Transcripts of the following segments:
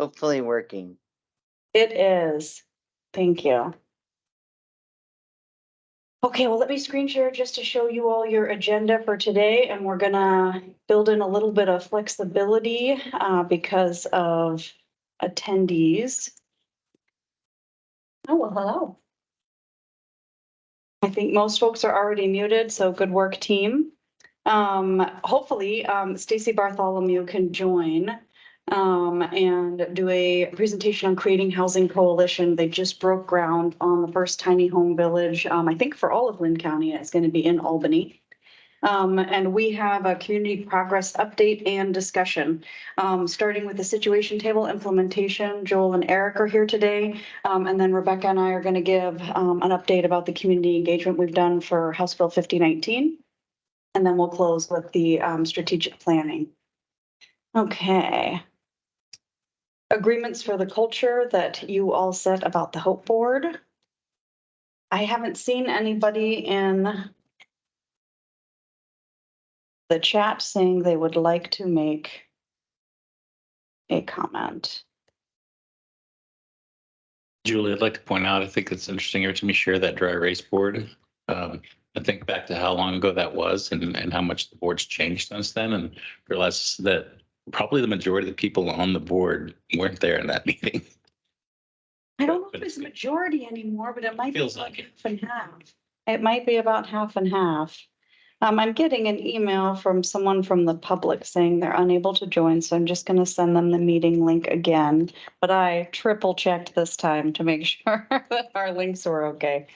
hopefully working. It is. Thank you. Okay, well, let me screen share just to show you all your agenda for today, and we're gonna build in a little bit of flexibility because of attendees. Oh, well, hello. I think most folks are already muted, so good work, team. Hopefully, Stacy Bartholomew can join and do a presentation on creating housing coalition. They just broke ground on the first tiny home village, I think for all of Lynn County. It's going to be in Albany. And we have a community progress update and discussion, starting with the situation table implementation. Joel and Eric are here today. And then Rebecca and I are going to give an update about the community engagement we've done for House Bill 5019. And then we'll close with the strategic planning. Okay. Agreements for the culture that you all set about the Hope Board. I haven't seen anybody in the chat saying they would like to make a comment. Julie, I'd like to point out, I think it's interesting every time you share that dry erase board. I think back to how long ago that was and how much the board's changed since then, and realize that probably the majority of the people on the board weren't there in that meeting. I don't know if it's a majority anymore, but it might be Feels like like it. half and half. It might be about half and half. I'm getting an email from someone from the public saying they're unable to join, so I'm just going to send them the meeting link again. But I triple checked this time to make sure that our links were okay.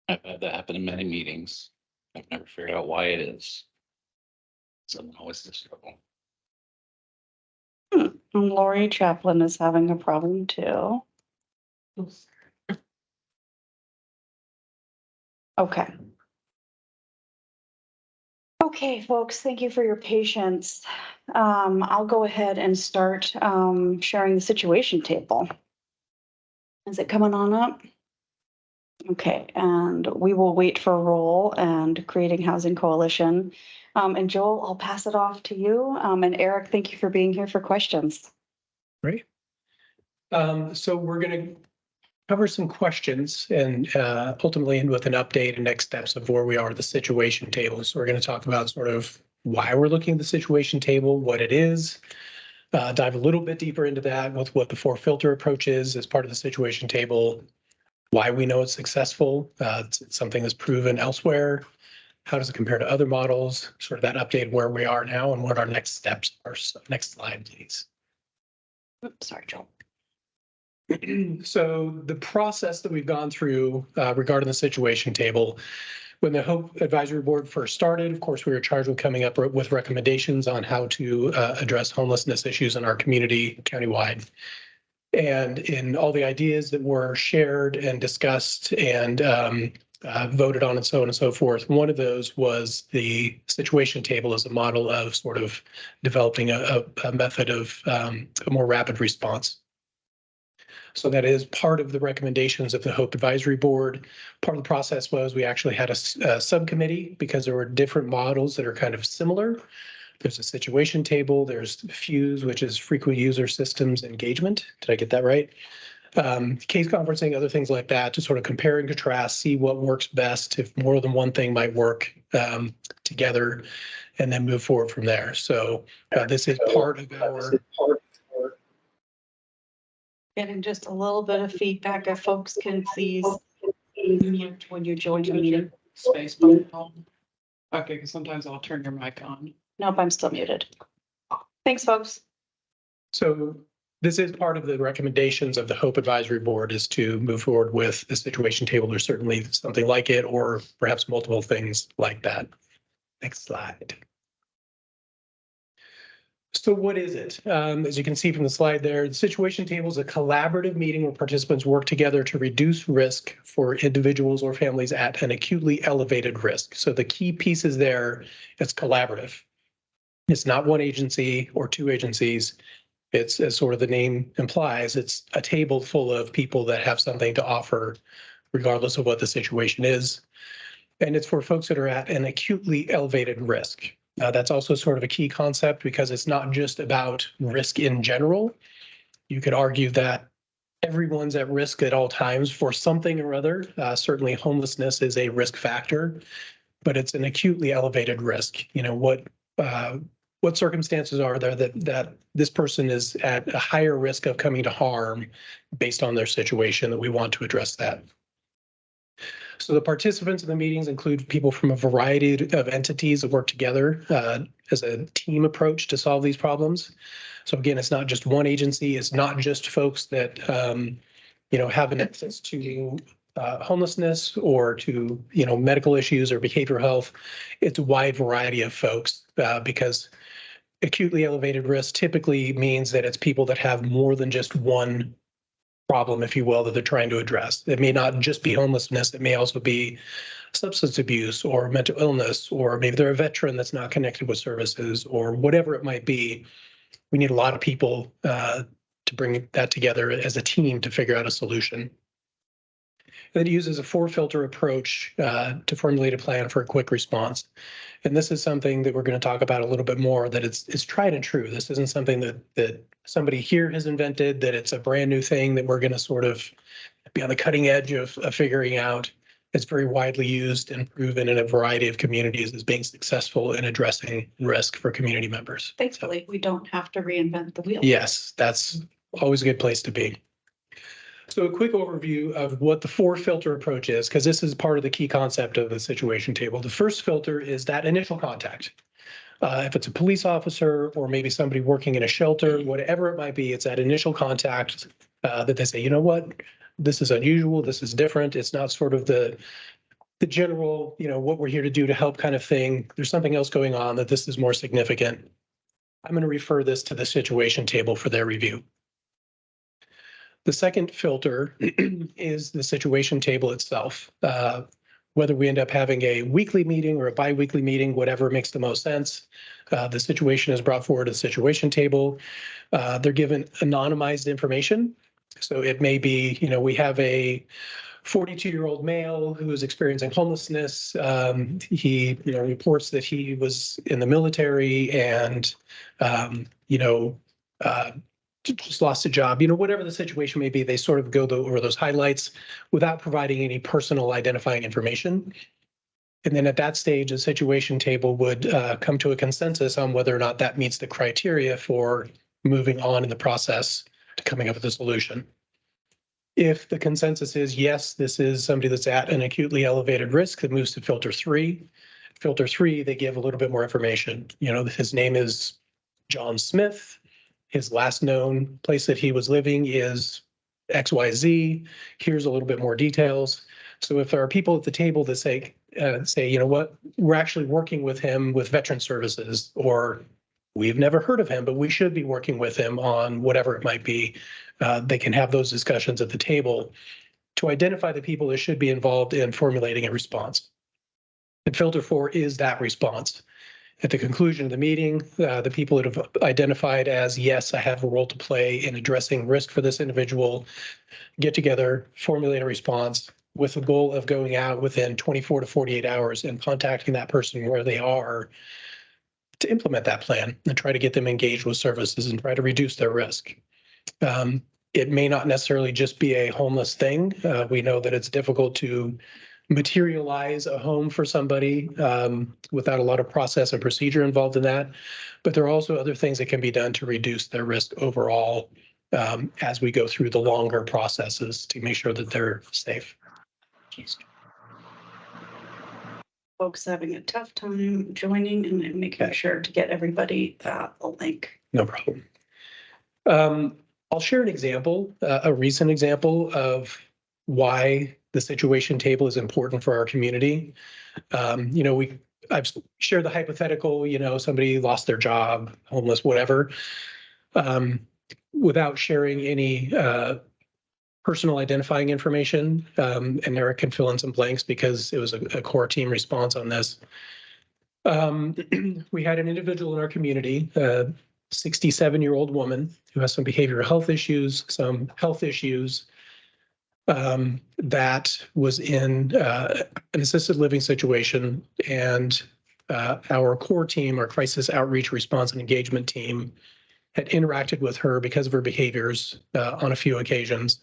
I've had that happen in many meetings. I've never figured out why it is. Something always is trouble. And Lori Chaplin is having a problem too. Okay. Okay, folks, thank you for your patience. I'll go ahead and start sharing the situation table. Is it coming on up? Okay, and we will wait for Roll and Creating Housing Coalition. And Joel, I'll pass it off to you. And Eric, thank you for being here for questions. Great. So we're going to cover some questions and ultimately end with an update and next steps of where we are with the situation table. So we're going to talk about sort of why we're looking at the situation table, what it is, dive a little bit deeper into that with what the 4 filter approach is as part of the situation table, why we know it's successful. It's something that's proven elsewhere. How does it compare to other models? Sort of that update where we are now and what our next steps are. So next slide, please. Oops, sorry, Joel. So the process that we've gone through regarding the situation table, when the Hope Advisory Board first started, of course, we were charged with coming up with recommendations on how to address homelessness issues in our community countywide. And in all the ideas that were shared and discussed and voted on and so on and so forth, one of those was the situation table as a model of sort of developing a method of a more rapid response. So that is part of the recommendations of the Hope Advisory Board. Part of the process was we actually had a subcommittee because there were different models that are kind of similar. There's a situation table, there's FUSE, which is frequent user systems engagement. Did I get that right? Case conferencing, other things like that to sort of compare and contrast, see what works best, if more than one thing might work together, and then move forward from there. So this is part of our... Getting just a little bit of feedback. If folks can please mute when you join the meeting. Space button on. Okay, because sometimes I'll turn your mic on. Nope, I'm still muted. Thanks, folks. So this is part of the recommendations of the Hope Advisory Board is to move forward with the situation table. There's certainly something like it or perhaps multiple things like that. Next slide. So what is it? As you can see from the slide there, the situation table is a collaborative meeting where participants work together to reduce risk for individuals or families at an acutely elevated risk. So the key pieces there, it's collaborative. It's not one agency or 2 agencies. It's, as sort of the name implies, it's a table full of people that have something to offer regardless of what the situation is. And it's for folks that are at an acutely elevated risk. That's also sort of a key concept because it's not just about risk in general. You could argue that everyone's at risk at all times for something or other. Certainly homelessness is a risk factor, but it's an acutely elevated risk. What circumstances are there that this person is at a higher risk of coming to harm based on their situation that we want to address that. So the participants in the meetings include people from a variety of entities that work together as a team approach to solve these problems. So again, it's not just one agency. It's not just folks that have an access to homelessness or to medical issues or behavioral health. It's a wide variety of folks because acutely elevated risk typically means that it's people that have more than just one problem, if you will, that they're trying to address. It may not just be homelessness. It may also be substance abuse or mental illness, or maybe they're a veteran that's not connected with services or whatever it might be. We need a lot of people to bring that together as a team to figure out a solution. It uses a 4-filter approach to formulate a plan for a quick response. And this is something that we're going to talk about a little bit more, that it's tried and true. This isn't something that somebody here has invented, that it's a brand new thing that we're going to sort of be on the cutting edge of figuring out. It's very widely used and proven in a variety of communities as being successful in addressing risk for community members. Thankfully, we don't have to reinvent the wheel. Yes, that's always a good place to be. So a quick overview of what the 4-filter approach is, because this is part of the key concept of the situation table. The first filter is that initial contact. If it's a police officer or maybe somebody working in a shelter, whatever it might be, it's that initial contact that they say, you know what, this is unusual, this is different. It's not sort of the general, what we're here to do to help kind of thing. There's something else going on that this is more significant. I'm going to refer this to the situation table for their review. The second filter is the situation table itself. Whether we end up having a weekly meeting or a bi-weekly meeting, whatever makes the most sense. The situation is brought forward to the situation table. They're given anonymized information. So it may be, we have a 42-year-old male who is experiencing homelessness. He, reports that he was in the military and, just lost a job, whatever the situation may be, they sort of go over those highlights without providing any personal identifying information. And then at that stage, a situation table would come to a consensus on whether or not that meets the criteria for moving on in the process to coming up with a solution. If the consensus is, yes, this is somebody that's at an acutely elevated risk, that moves to filter 3. Filter 3, they give a little bit more information. His name is John Smith. His last known place that he was living is XYZ. Here's a little bit more details. So if there are people at the table that say, you know what, we're actually working with him with veteran services, or we've never heard of him, but we should be working with him on whatever it might be, they can have those discussions at the table to identify the people that should be involved in formulating a response. And filter 4 is that response. At the conclusion of the meeting, the people that have identified as, yes, I have a role to play in addressing risk for this individual, get together, formulate a response with the goal of going out within 24 to 48 hours and contacting that person where they are to implement that plan and try to get them engaged with services and try to reduce their risk. It may not necessarily just be a homeless thing. We know that it's difficult to materialize a home for somebody without a lot of process and procedure involved in that. But there are also other things that can be done to reduce their risk overall as we go through the longer processes to make sure that they're safe. Folks having a tough time joining and making sure to get everybody a link. No problem. I'll share an example, a recent example of why the situation table is important for our community. I've shared the hypothetical, somebody lost their job, homeless, whatever, without sharing any personal identifying information. And Eric can fill in some blanks because it was a core team response on this. We had an individual in our community, 67-year-old woman who has some behavioral health issues, some health issues, that was in an assisted living situation. And our core team, our crisis outreach response and engagement team, had interacted with her because of her behaviors on a few occasions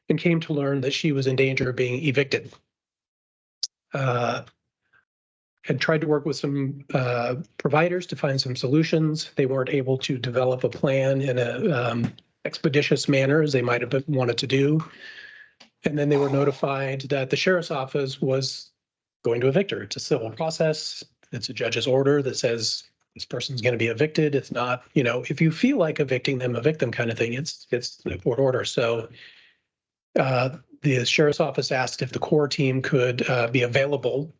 and came to learn that she was in danger of being evicted. Had tried to work with some providers to find some solutions. They weren't able to develop a plan in a expeditious manner as they might have wanted to do. And then they were notified that the sheriff's office was going to evict her. It's a civil process. It's a judge's order that says this person's going to be evicted. It's not, if you feel like evicting them, evict them kind of thing. It's a court order. So the sheriff's office asked if the core team could be available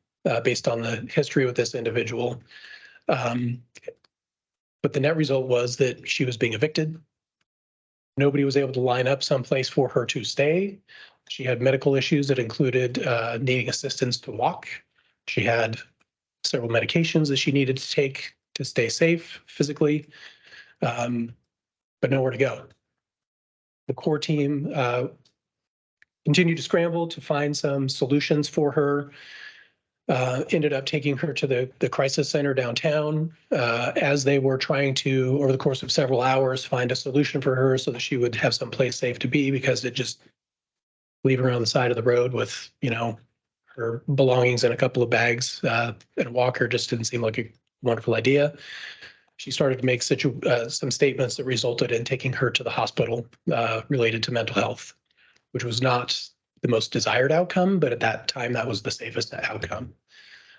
based on the history with this individual. But the net result was that she was being evicted. Nobody was able to line up someplace for her to stay. She had medical issues that included needing assistance to walk. She had several medications that she needed to take to stay safe physically, but nowhere to go. The core team continued to scramble to find some solutions for her. Ended up taking her to the crisis center downtown as they were trying to, over the course of several hours, find a solution for her so that she would have some place safe to be, because it just leave her on the side of the road with, her belongings in a couple of bags and a walker just didn't seem like a wonderful idea. She started to make some statements that resulted in taking her to the hospital related to mental health, which was not the most desired outcome, but at that time, that was the safest outcome.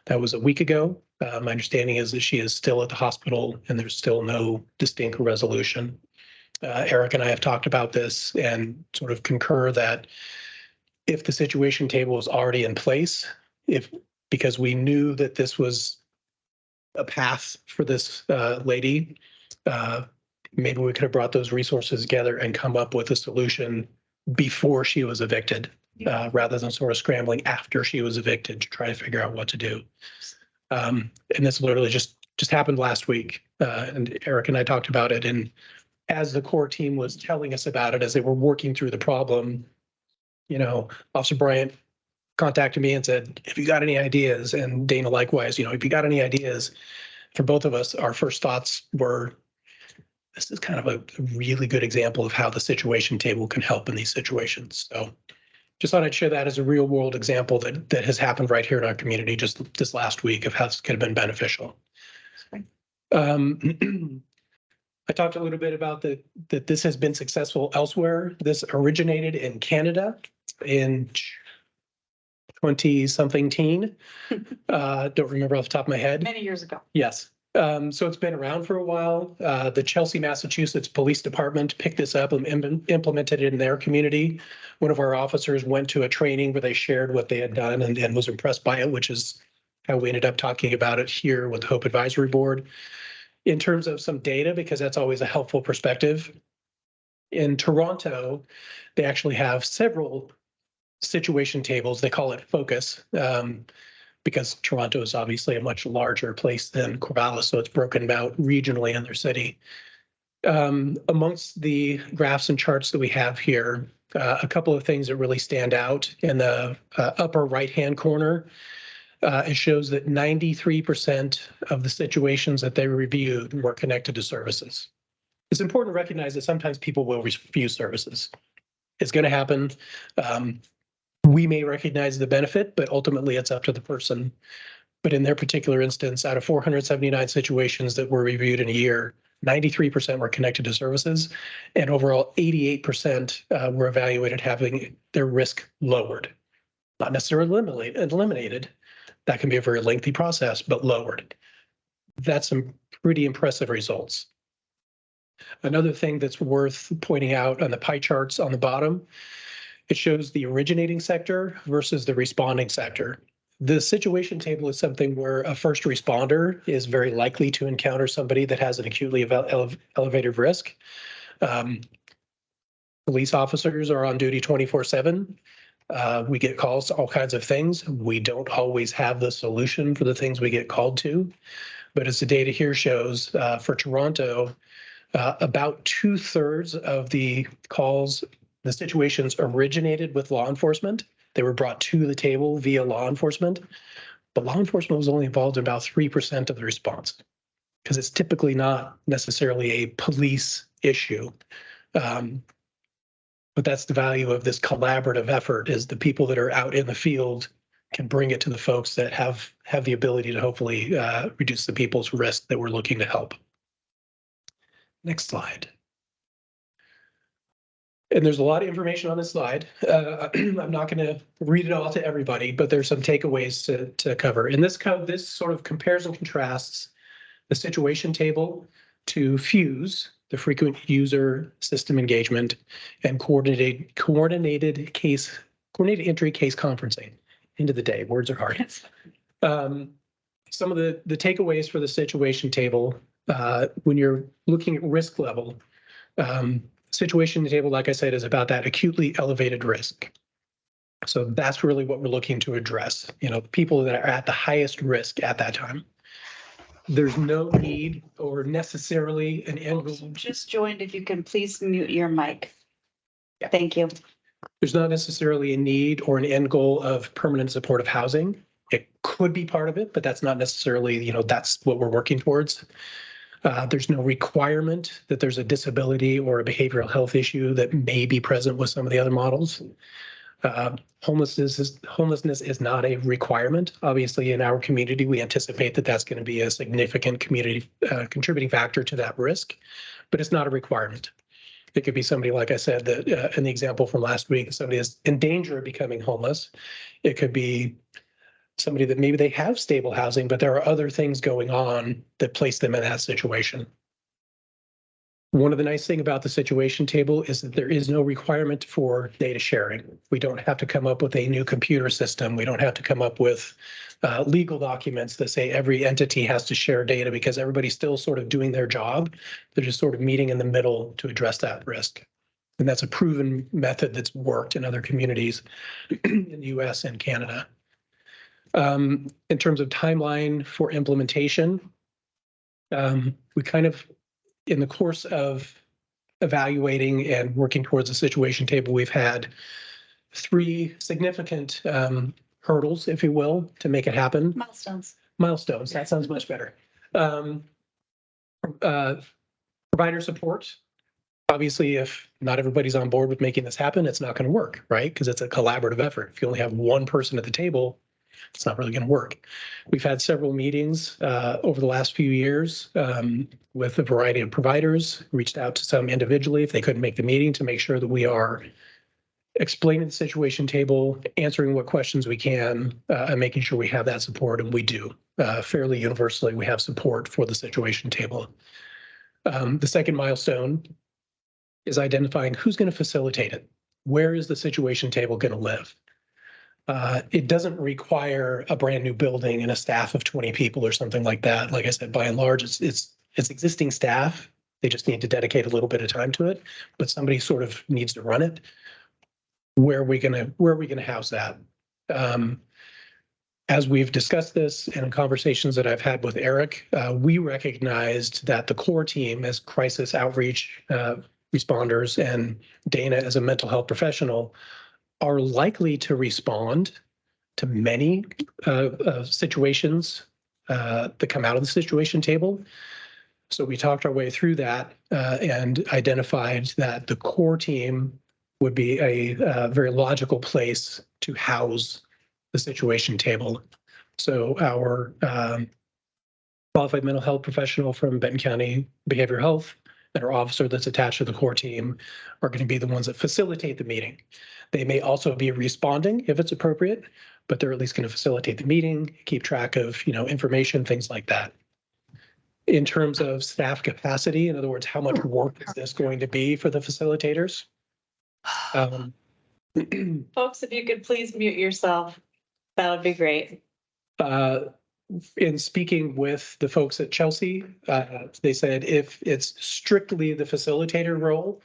That was a week ago. My understanding is that she is still at the hospital and there's still no distinct resolution. Eric and I have talked about this and sort of concur that if the situation table was already in place, because we knew that this was a path for this lady, maybe we could have brought those resources together and come up with a solution before she was evicted, rather than sort of scrambling after she was evicted to try to figure out what to do. And this literally just happened last week. And Eric and I talked about it. And as the core team was telling us about it, as they were working through the problem, Officer Bryant contacted me and said, if you got any ideas, and Dana likewise, if you got any ideas, for both of us, our first thoughts were, this is kind of a really good example of how the situation table can help in these situations. So just thought I'd share that as a real world example that has happened right here in our community just this last week of how this could have been beneficial. I talked a little bit about that this has been successful elsewhere. This originated in Canada in 20-something teen. Don't remember off the top of my head. Many years ago. Yes. So it's been around for a while. The Chelsea, Massachusetts Police Department picked this up and implemented it in their community. One of our officers went to a training where they shared what they had done and was impressed by it, which is how we ended up talking about it here with the H.O.P.E Advisory Board. In terms of some data, because that's always a helpful perspective, in Toronto, they actually have several situation tables. They call it Focus. Because Toronto is obviously a much larger place than Corvallis, so it's broken out regionally in their city. Amongst the graphs and charts that we have here, a couple of things that really stand out. In the upper right-hand corner, it shows that 93% of the situations that they reviewed were connected to services. It's important to recognize that sometimes people will refuse services. It's going to happen. We may recognize the benefit, but ultimately it's up to the person. But in their particular instance, out of 479 situations that were reviewed in a year, 93% were connected to services, and overall 88% were evaluated having their risk lowered. Not necessarily eliminated. That can be a very lengthy process, but lowered. That's some pretty impressive results. Another thing that's worth pointing out on the pie charts on the bottom, it shows the originating sector versus the responding sector. The situation table is something where a first responder is very likely to encounter somebody that has an acutely elevated risk. Police officers are on duty 24/7. We get calls to all kinds of things. We don't always have the solution for the things we get called to. But as the data here shows, for Toronto, about 2/3 of the calls, the situations originated with law enforcement. They were brought to the table via law enforcement. but law enforcement was only involved in about 3% of the response because it's typically not necessarily a police issue. But that's the value of this collaborative effort, is the people that are out in the field can bring it to the folks that have the ability to hopefully reduce the people's risk that we're looking to help. Next slide. And there's a lot of information on this slide. I'm not going to read it all to everybody, but there's some takeaways to cover. And this sort of compares and contrasts the situation table to FUSE, the frequent user system engagement, and coordinated entry case conferencing. End of the day, words are hard. Some of the takeaways for the situation table, when you're looking at risk level, situation table, like I said, is about that acutely elevated risk. So that's really what we're looking to address, people that are at the highest risk at that time. There's no need or necessarily an end goal. Just joined, if you can please mute your mic. Yeah. Thank you. There's not necessarily a need or an end goal of permanent supportive housing. It could be part of it, but that's not necessarily, that's what we're working towards. There's no requirement that there's a disability or a behavioral health issue that may be present with some of the other models. Homelessness is not a requirement. Obviously, in our community, we anticipate that that's going to be a significant community contributing factor to that risk, but it's not a requirement. It could be somebody, like I said, that in the example from last week, somebody is in danger of becoming homeless. It could be somebody that maybe they have stable housing, but there are other things going on that place them in that situation. One of the nice things about the situation table is that there is no requirement for data sharing. We don't have to come up with a new computer system. We don't have to come up with legal documents that say every entity has to share data, because everybody's still sort of doing their job. They're just sort of meeting in the middle to address that risk. And that's a proven method that's worked in other communities in the US and Canada. In terms of timeline for implementation, we kind of, in the course of evaluating and working towards a situation table, we've had 3 significant hurdles, if you will, to make it happen. Milestones, that sounds much better. Provider support. Obviously, if not everybody's on board with making this happen, it's not going to work, right? Because it's a collaborative effort. If you only have one person at the table, it's not really going to work. We've had several meetings over the last few years with a variety of providers, reached out to some individually if they couldn't make the meeting, to make sure that we are explaining the situation table, answering what questions we can, and making sure we have that support, and we do. Fairly universally, we have support for the situation table. The second milestone is identifying who's going to facilitate it. Where is the situation table going to live? It doesn't require a brand new building and a staff of 20 people or something like that. Like I said, by and large, it's existing staff. They just need to dedicate a little bit of time to it, but somebody sort of needs to run it. Where are we gonna house that? As we've discussed this and in conversations that I've had with Eric, we recognized that the core team as crisis outreach responders and Dana as a mental health professional are likely to respond to many situations that come out of the situation table. So we talked our way through that and identified that the core team would be a very logical place to house the situation table. So our qualified mental health professional from Benton County Behavioral Health and our officer that's attached to the core team are going to be the ones that facilitate the meeting. They may also be responding if it's appropriate, but they're at least going to facilitate the meeting, keep track of, information, things like that. In terms of staff capacity, in other words, how much work is this going to be for the facilitators? Folks, if you could please mute yourself, that would be great. In speaking with the folks at Chelsea, they said if it's strictly the facilitator role,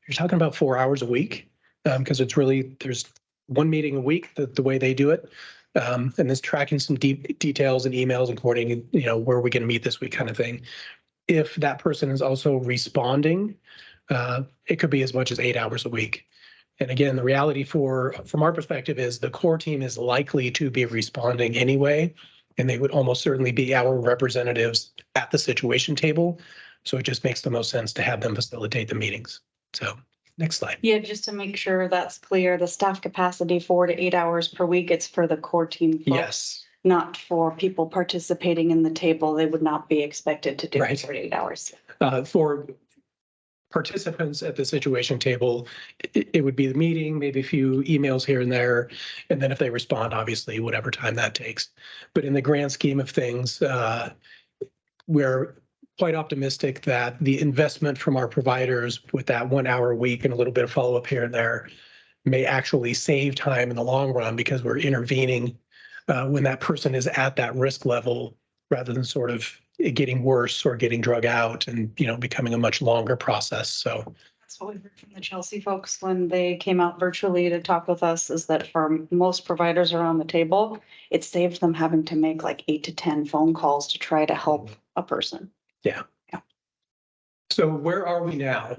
you're talking about 4 hours a week, because there's one meeting a week, the way they do it. And there's tracking some deep details and emails and coordinating, where are we going to meet this week kind of thing. If that person is also responding, it could be as much as 8 hours a week. And again, the reality from our perspective is the core team is likely to be responding anyway, and they would almost certainly be our representatives at the situation table. So it just makes the most sense to have them facilitate the meetings. So next slide. Yeah, just to make sure that's clear, the staff capacity 4 to 8 hours per week, it's for the core team folks, Yes, not for people participating in the table. They would not be expected to do Right. 4 to 8 hours. for participants at the situation table, it would be the meeting, maybe a few emails here and there. And then if they respond, obviously, whatever time that takes. But in the grand scheme of things, we're quite optimistic that the investment from our providers with that 1 hour a week and a little bit of follow-up here and there may actually save time in the long run because we're intervening when that person is at that risk level rather than sort of it getting worse or getting drug out and, becoming a much longer process. So That's what we heard from the Chelsea folks when they came out virtually to talk with us, is that for most providers around the table, it saved them having to make like 8 to 10 phone calls to try to help a person. yeah. So where are we now?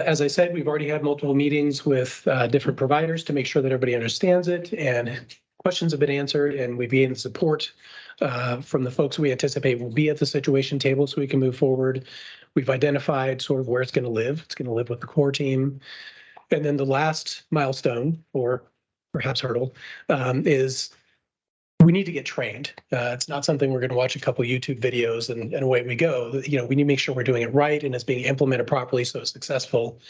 As I said, we've already had multiple meetings with different providers to make sure that everybody understands it and questions have been answered, and we've gained support from the folks we anticipate will be at the situation table so we can move forward. We've identified sort of where it's going to live. It's going to live with the core team. And then the last milestone, or perhaps hurdle, is we need to get trained. It's not something we're going to watch a couple of YouTube videos and away we go. We need to make sure we're doing it right and it's being implemented properly so it's successful.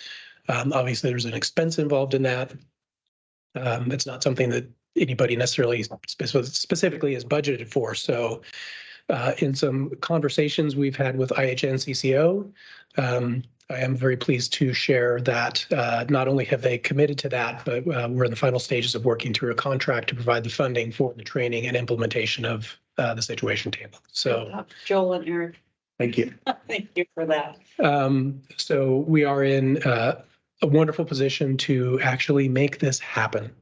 Obviously, there's an expense involved in that. It's not something that anybody necessarily specifically is budgeted for. So in some conversations we've had with IHN CCO, I am very pleased to share that not only have they committed to that, but we're in the final stages of working through a contract to provide the funding for the training and implementation of the situation table. So Joel and Eric, thank you. thank you for that. So we are in a wonderful position to actually make this happen.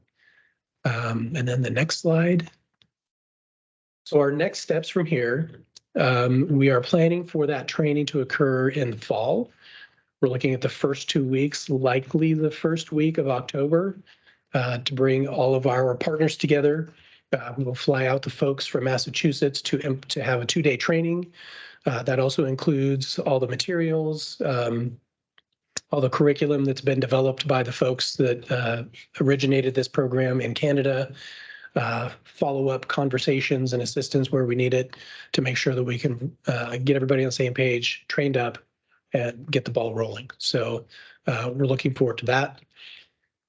And then the next slide. So our next steps from here, we are planning for that training to occur in the fall. We're looking at the first 2 weeks, likely the first week of October, to bring all of our partners together. We will fly out the folks from Massachusetts to have a 2-day training. That also includes all the materials, all the curriculum that's been developed by the folks that originated this program in Canada, follow-up conversations and assistance where we need it to make sure that we can get everybody on the same page, trained up, and get the ball rolling. So we're looking forward to that.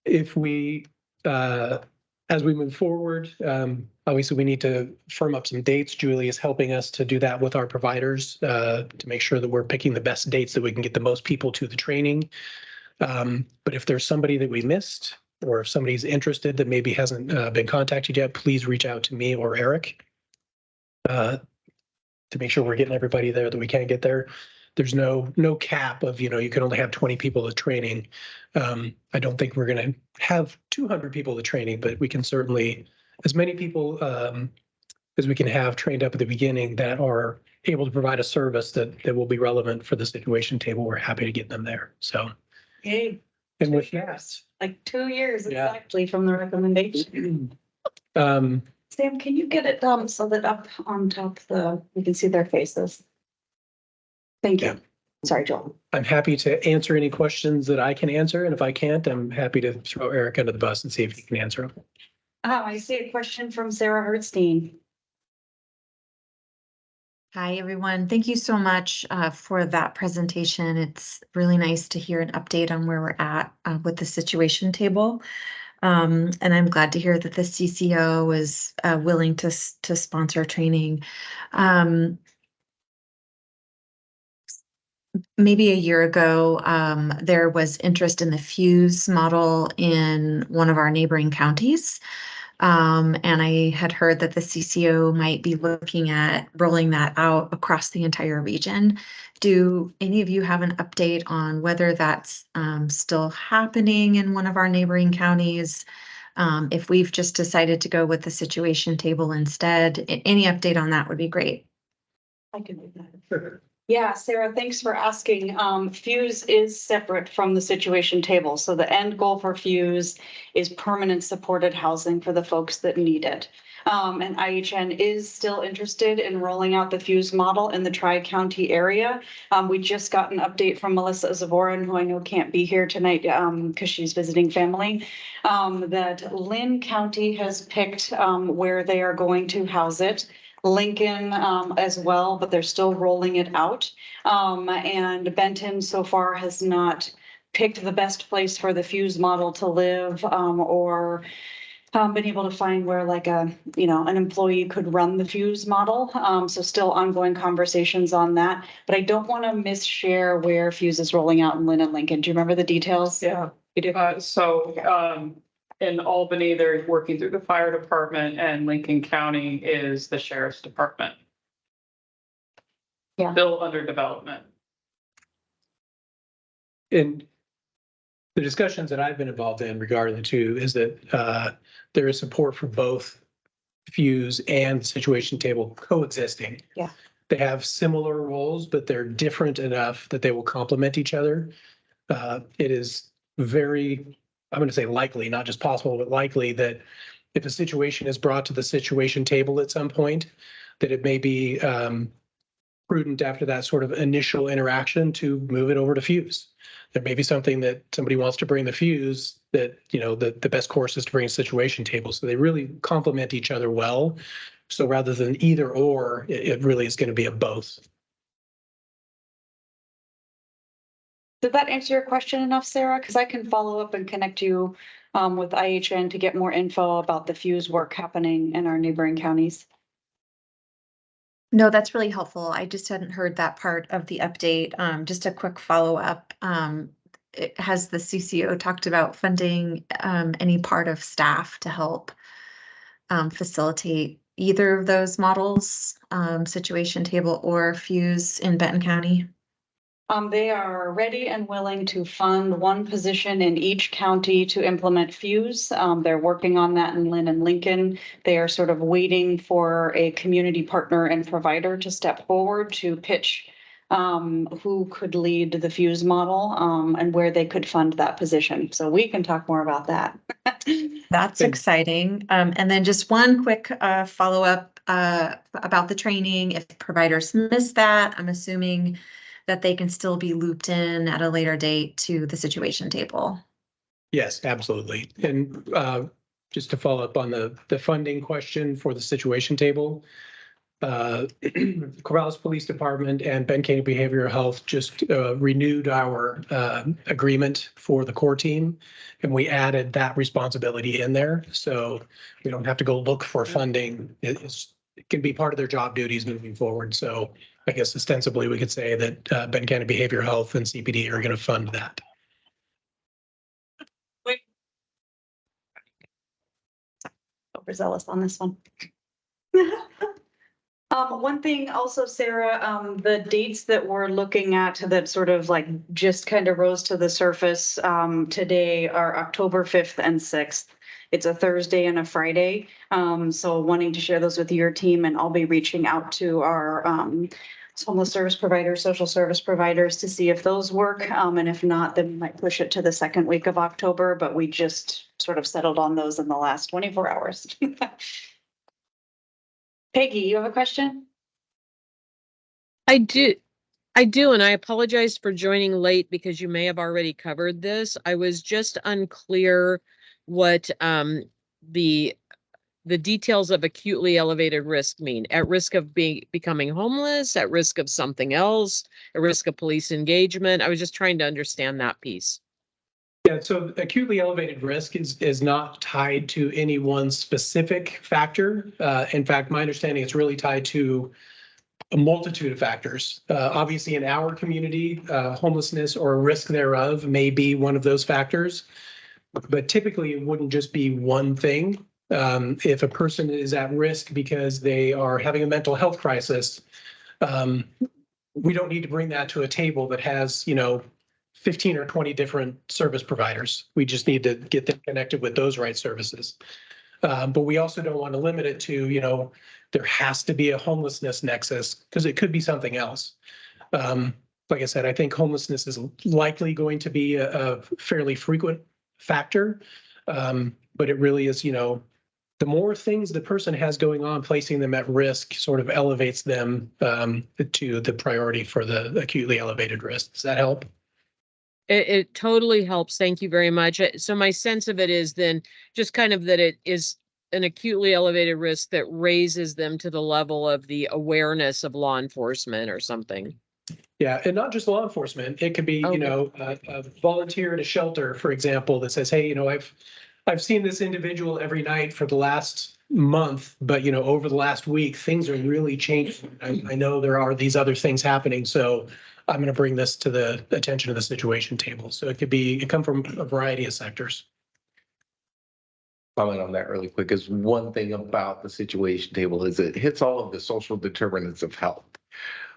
If we, as we move forward, obviously we need to firm up some dates. Julie is helping us to do that with our providers to make sure that we're picking the best dates that we can get the most people to the training. But if there's somebody that we missed, or if somebody's interested that maybe hasn't been contacted yet, please reach out to me or Eric to make sure we're getting everybody there that we can get there. There's no cap of, you can only have 20 people at training. I don't think we're going to have 200 people at training, but we can certainly, as many people as we can have trained up at the beginning that are able to provide a service that will be relevant for the situation table. We're happy to get them there. So, Yay. and 2 with years, like 2 years Yeah. exactly from the recommendation. that, Sam, can you get it so that up on top we can see their faces? Thank you. Yeah. Sorry, Joel. I'm happy to answer any questions that I can answer. And if I can't, I'm happy to throw Eric under the bus and see if he can answer them. I see a question from Sarah Hertzstein. Hi, everyone. Thank you so much for that presentation. It's really nice to hear an update on where we're at with the situation table. And I'm glad to hear that the CCO is willing to sponsor training. Maybe a year ago, there was interest in the Fuse model in one of our neighboring counties. And I had heard that the CCO might be looking at rolling that out across the entire region. Do any of you have an update on whether that's still happening in one of our neighboring counties? If we've just decided to go with the situation table instead, any update on that would be great. I can do that. Sure. Yeah, Sarah, thanks for asking. Fuse is separate from the situation table. So the end goal for Fuse is permanent supported housing for the folks that need it. And IHN is still interested in rolling out the Fuse model in the Tri-County area. We just got an update from Melissa Zavorin, who I know can't be here tonight because she's visiting family, that Lynn County has picked where they are going to house it. Lincoln as well, but they're still rolling it out. And Benton so far has not picked the best place for the Fuse model to live or been able to find where like an employee could run the Fuse model. So still ongoing conversations on that, but I don't want to misshare where Fuse is rolling out in Lynn and Lincoln. Do you remember the details? Yeah. You do? In Albany, they're working through the fire department, and Lincoln County is the sheriff's department. Yeah. Still under development. And the discussions that I've been involved in regarding the two is that there is support for both Fuse and situation table coexisting. Yeah. They have similar roles, but they're different enough that they will complement each other. It is very, I'm going to say likely, not just possible, but likely that if a situation is brought to the situation table at some point, that it may be prudent after that sort of initial interaction to move it over to Fuse. There may be something that somebody wants to bring the Fuse that, the best course is to bring a situation table. So they really complement each other well. So rather than either or, it really is going to be a both. Did that answer your question enough, Sarah? Because I can follow up and connect you with IHN to get more info about the Fuse work happening in our neighboring counties. No, that's really helpful. I just hadn't heard that part of the update. Just a quick follow-up. Has the CCO talked about funding any part of staff to help facilitate either of those models, situation table or Fuse in Benton County? They are ready and willing to fund one position in each county to implement Fuse. They're working on that in Lynn and Lincoln. They are sort of waiting for a community partner and provider to step forward to pitch who could lead the Fuse model and where they could fund that position. So we can talk more about that. That's exciting. And then just one quick follow-up about the training. If providers miss that, I'm assuming that they can still be looped in at a later date to the situation table. Yes, absolutely. And just to follow up on the funding question for the situation table, Corvallis Police Department and Benton County Behavioral Health just renewed our agreement for the core team, and we added that responsibility in there. So we don't have to go look for funding. It can be part of their job duties moving forward. So I guess ostensibly we could say that Benton County Behavioral Health and CPD are going to fund that. Overzealous on this one. One thing also, Sarah, the dates that we're looking at that sort of like just kind of rose to the surface today are October 5th and 6th. It's a Thursday and a Friday. So wanting to share those with your team, and I'll be reaching out to our homeless service providers, social service providers to see if those work. And if not, then we might push it to the second week of October, but we just sort of settled on those in the last 24 hours. Peggy, you have a question? I do, and I apologize for joining late because you may have already covered this. I was just unclear what the details of acutely elevated risk mean. At risk of becoming homeless, at risk of something else, at risk of police engagement. I was just trying to understand that piece. Yeah, so acutely elevated risk is not tied to any one specific factor. In fact, my understanding is really tied to a multitude of factors. Obviously, in our community, homelessness or risk thereof may be one of those factors, but typically it wouldn't just be one thing. If a person is at risk because they are having a mental health crisis, we don't need to bring that to a table that has, 15 or 20 different service providers. We just need to get them connected with those right services. But we also don't want to limit it to, there has to be a homelessness nexus, because it could be something else. Like I said, I think homelessness is likely going to be a fairly frequent factor. But it really is, the more things the person has going on, placing them at risk sort of elevates them to the priority for the acutely elevated risk. Does that help? It totally helps. Thank you very much. So my sense of it is then just kind of that it is an acutely elevated risk that raises them to the level of the awareness of law enforcement or something. Yeah, and not just law enforcement. It could be, Okay. a volunteer at a shelter, for example, that says, hey, I've seen this individual every night for the last month, but over the last week, things are really changing. I know there are these other things happening, so I'm going to bring this to the attention of the situation table. So it come from a variety of sectors. Comment on that really quick is one thing about the situation table is it hits all of the social determinants of health,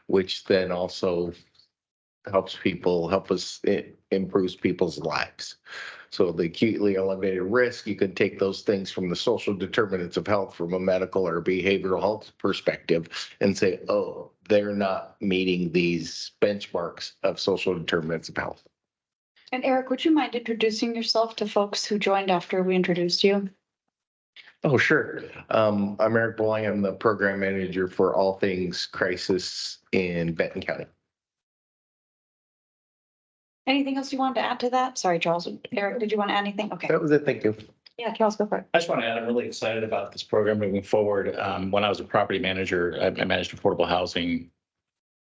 which then also help us, it improves people's lives. So the acutely elevated risk, you can take those things from the social determinants of health from a medical or behavioral health perspective and say, oh, they're not meeting these benchmarks of social determinants of health. And Eric, would you mind introducing yourself to folks who joined after we introduced you? Oh, sure. I'm Eric Boy. I'm the program manager for all things crisis in Benton County. Anything else you wanted to add to that? Sorry, Charles. Eric, did you want to add anything? Okay. That was it. Thank you. Yeah, Charles, go for it. I just want to add, I'm really excited about this program moving forward. When I was a property manager, I managed affordable housing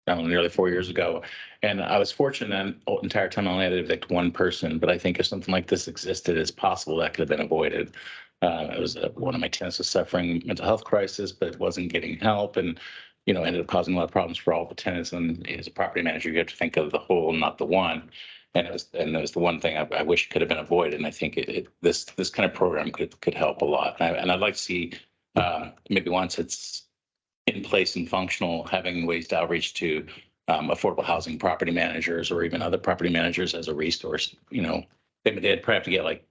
nearly 4 years ago. And I was fortunate the entire time I only had to evict one person, but I think if something like this existed, it's possible that could have been avoided. It was one of my tenants was suffering mental health crisis, but wasn't getting help and, ended up causing a lot of problems for all the tenants. And as a property manager, you have to think of the whole, not the one. And it was the one thing I wish could have been avoided. And I think this kind of program could help a lot. And I'd like to see maybe once it's in place and functional, having ways to outreach to affordable housing property managers or even other property managers as a resource. They'd probably have to get like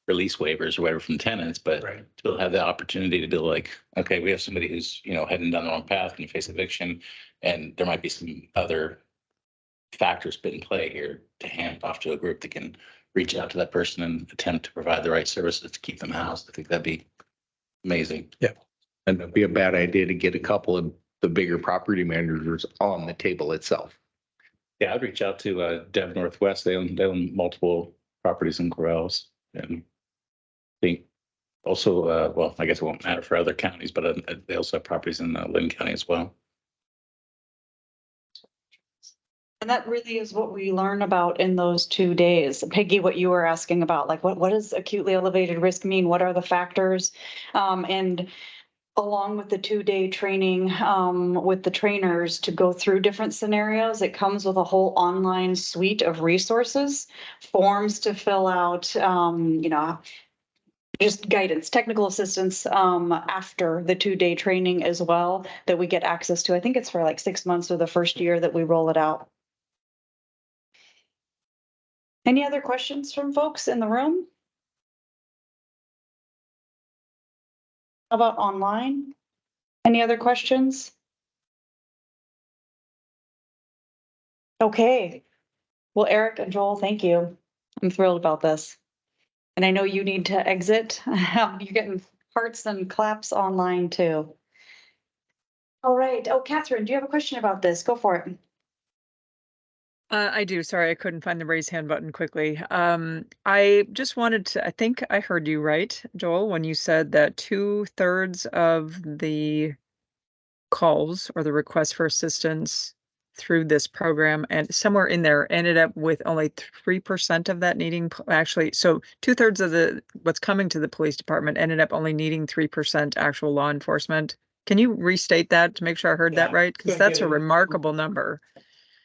release waivers or whatever from tenants, but Right. to have the opportunity to be like, okay, we have somebody who's heading down the wrong path and face eviction, and there might be some other factors put in play here to hand off to a group that can reach out to that person and attempt to provide the right services to keep them housed. I think that'd be amazing. Yeah. And it'd be a bad idea to get a couple of the bigger property managers on the table itself. Yeah, I'd reach out to Dev Northwest. They own multiple properties in Corrales, and I think also, well, I guess it won't matter for other counties, but they also have properties in Lynn County as well. And that really is what we learn about in those 2 days. Peggy, what you were asking about, like what does acutely elevated risk mean? What are the factors? And along with the 2-day training with the trainers to go through different scenarios, it comes with a whole online suite of resources, forms to fill out, just guidance, technical assistance after the 2-day training as well that we get access to. I think it's for like 6 months or the first year that we roll it out. Any other questions from folks in the room? How about online? Any other questions? Okay. Well, Eric and Joel, thank you. I'm thrilled about this. And I know you need to exit. You're getting hearts and claps online too. All right. Oh, Catherine, do you have a question about this? Go for it. I do. Sorry, I couldn't find the raise hand button quickly. I just wanted to, I think I heard you right, Joel, when you said that 2/3 of the calls or the requests for assistance through this program and somewhere in there ended up with only 3% of that needing actually. So 2/3 of what's coming to the police department ended up only needing 3% actual law enforcement. Can you restate that to make sure I heard that right? Because that's a remarkable number.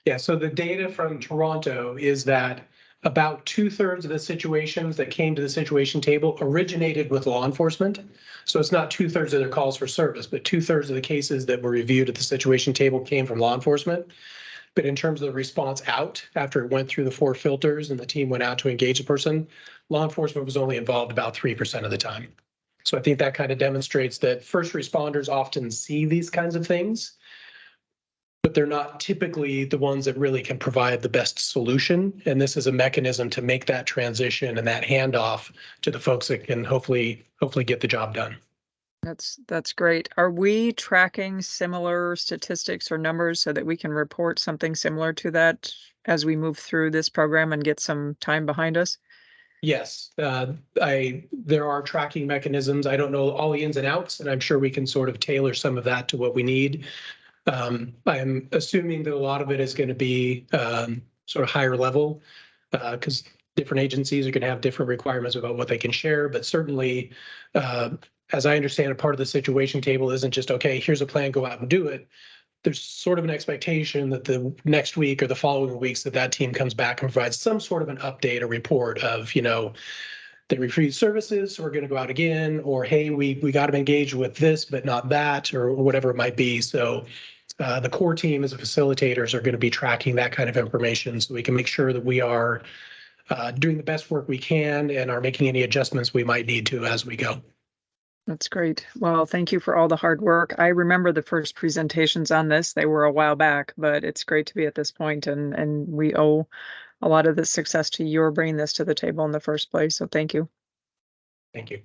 Yeah, so the data from Toronto is that about 2/3 of the situations that came to the situation table originated with law enforcement. So it's not 2/3 of their calls for service, but 2/3 of the cases that were reviewed at the situation table came from law enforcement. But in terms of the response out, after it went through the 4 filters and the team went out to engage the person, law enforcement was only involved about 3% of the time. So I think that kind of demonstrates that first responders often see these kinds of things, but they're not typically the ones that really can provide the best solution. And this is a mechanism to make that transition and that handoff to the folks that can hopefully get the job done. That's great. Are we tracking similar statistics or numbers so that we can report something similar to that as we move through this program and get some time behind us? Yes, there are tracking mechanisms. I don't know all the ins and outs, and I'm sure we can sort of tailor some of that to what we need. I'm assuming that a lot of it is going to be sort of higher level because different agencies are going to have different requirements about what they can share. But certainly, as I understand, a part of the situation table isn't just, okay, here's a plan, go out and do it. There's sort of an expectation that the next week or the following weeks that team comes back and provides some sort of an update, a report of, they refused services, so we're going to go out again, or hey, we got them engaged with this, but not that, or whatever it might be. So the core team as facilitators are going to be tracking that kind of information so we can make sure that we are doing the best work we can and are making any adjustments we might need to as we go. That's great. Well, thank you for all the hard work. I remember the first presentations on this. They were a while back, but it's great to be at this point, and we owe a lot of the success to your bringing this to the table in the first place. So thank you. Thank you.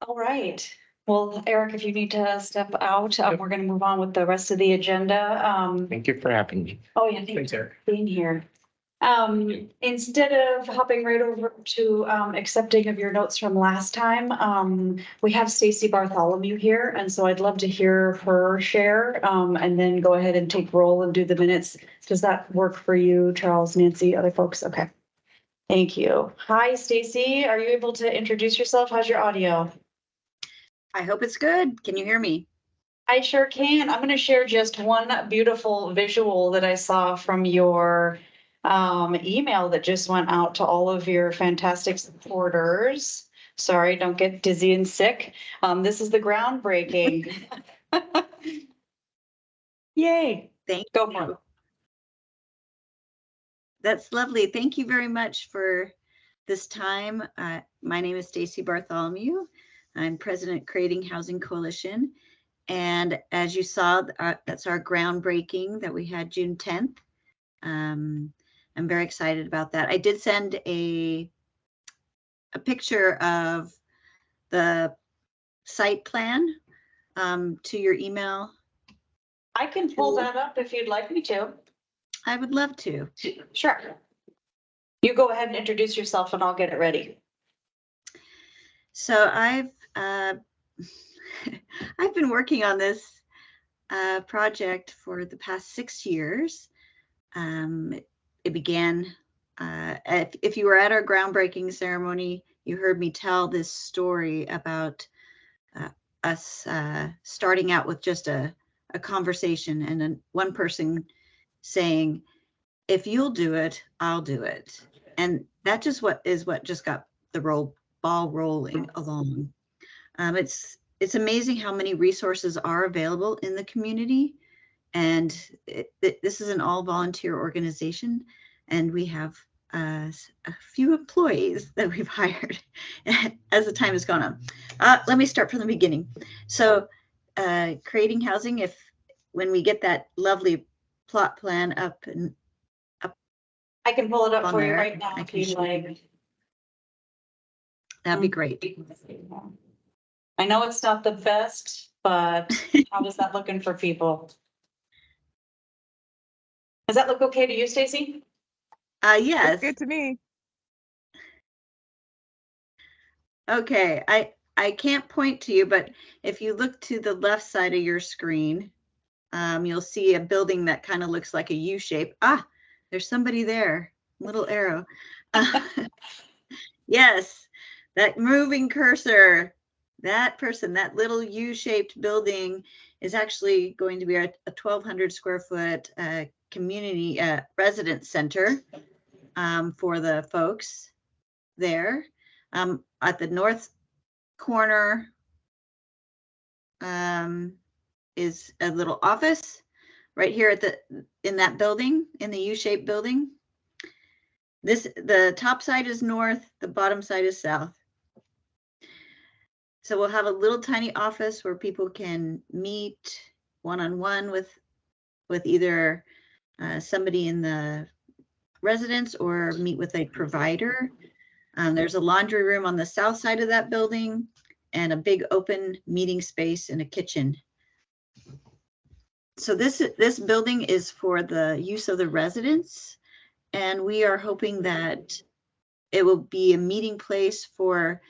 All right. Well, Eric, if you need to step out, we're going to move on with the rest of the agenda. Thank you for having me. Oh, yeah, Thanks, Eric. for being here. Instead of hopping right over to accepting of your notes from last time, we have Stacy Bartholomew here, and so I'd love to hear her share, and then go ahead and take roll and do the minutes. Does that work for you, Charles, Nancy, other folks? Okay. Thank you. Hi, Stacy. Are you able to introduce yourself? How's your audio? I hope it's good. Can you hear me? I sure can. I'm going to share just one beautiful visual that I saw from your email that just went out to all of your fantastic supporters. Sorry, don't get dizzy and sick. This is the groundbreaking. Yay. Thank Go you. for it. That's lovely. Thank you very much for this time. My name is Stacy Bartholomew. I'm president Creating Housing Coalition. And as you saw, that's our groundbreaking that we had June 10th. I'm very excited about that. I did send a picture of the site plan to your email. I can pull that up if you'd like me to. I would love to. Sure. You go ahead and introduce yourself and I'll get it ready. So I've been working on this project for the past 6 years. It began, if you were at our groundbreaking ceremony, you heard me tell this story about us starting out with just a conversation and then one person saying, if you'll do it, I'll do it. And that just what just got the ball rolling along. It's amazing how many resources are available in the community. And this is an all volunteer organization. And we have a few employees that we've hired as the time has gone on. Let me start from the beginning. So creating housing, when we get that lovely plot plan up. I can pull it up for you there, right now if you'd like. That'd be great. I know it's not the best, but how is that looking for people? Does that look okay to you, Stacy? Yes. Looks good to me. Okay, I can't point to you, but if you look to the left side of your screen, you'll see a building that kind of looks like a U shape. There's somebody there, little arrow. Yes, that moving cursor, that person, that little U-shaped building is actually going to be a 1,200 square foot community residence center for the folks there. At the north corner is a little office right here in that building, in the U-shaped building. The top side is north, the bottom side is south. So we'll have a little tiny office where people can meet one-on-one with either somebody in the residence or meet with a provider. There's a laundry room on the south side of that building and a big open meeting space and a kitchen. So this building is for the use of the residents, and we are hoping that it will be a meeting place for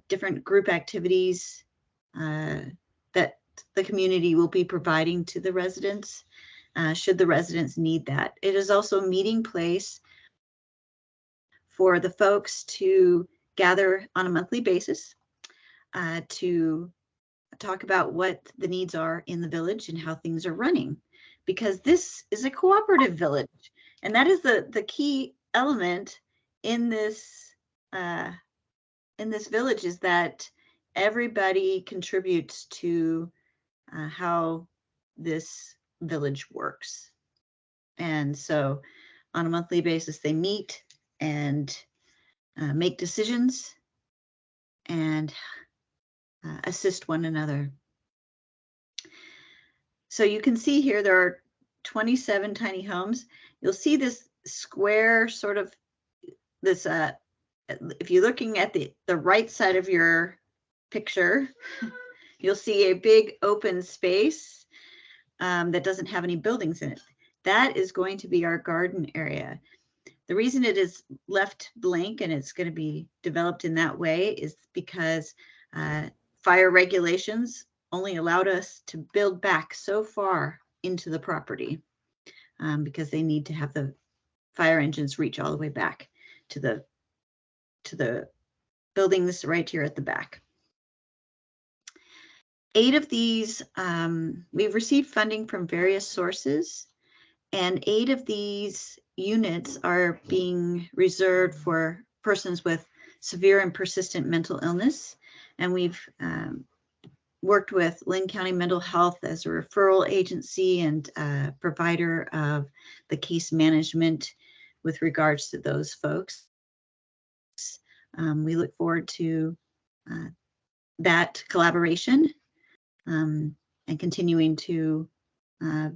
different group activities that the community will be providing to the residents, should the residents need that. It is also a meeting place for the folks to gather on a monthly basis to talk about what the needs are in the village and how things are running, because this is a cooperative village, and that is the key element in this village, is that everybody contributes to how this village works. And so on a monthly basis, they meet and make decisions and assist one another. So you can see here there are 27 tiny homes. You'll see this square sort of this, if you're looking at the right side of your picture, you'll see a big open space that doesn't have any buildings in it. That is going to be our garden area. The reason it is left blank and it's going to be developed in that way is because fire regulations only allowed us to build back so far into the property because they need to have the fire engines reach all the way back to the buildings right here at the back. 8 of these, we've received funding from various sources, and 8 of these units are being reserved for persons with severe and persistent mental illness. And we've worked with Linn County Mental Health as a referral agency and provider of the case management with regards to those folks. We look forward to that collaboration and continuing to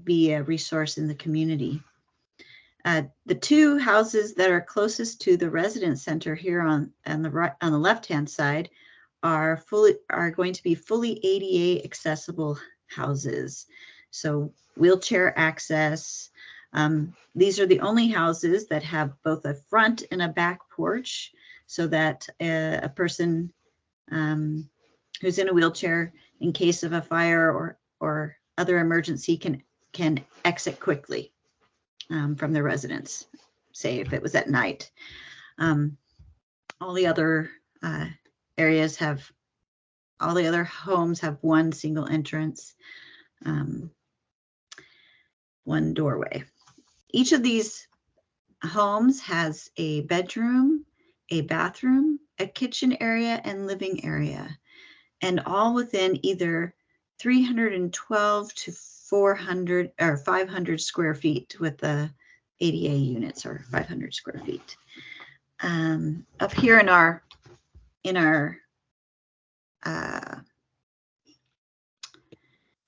be a resource in the community. The 2 houses that are closest to the residence center here on the left-hand side are going to be fully ADA accessible houses. So wheelchair access. These are the only houses that have both a front and a back porch, so that a person who's in a wheelchair, in case of a fire or other emergency, can exit quickly from the residence, say if it was at night. All the other all the other homes have one single entrance, one doorway. Each of these homes has a bedroom, a bathroom, a kitchen area, and living area, and all within either 312 to 400 or 500 square feet with the ADA units, or 500 square feet. Up here in our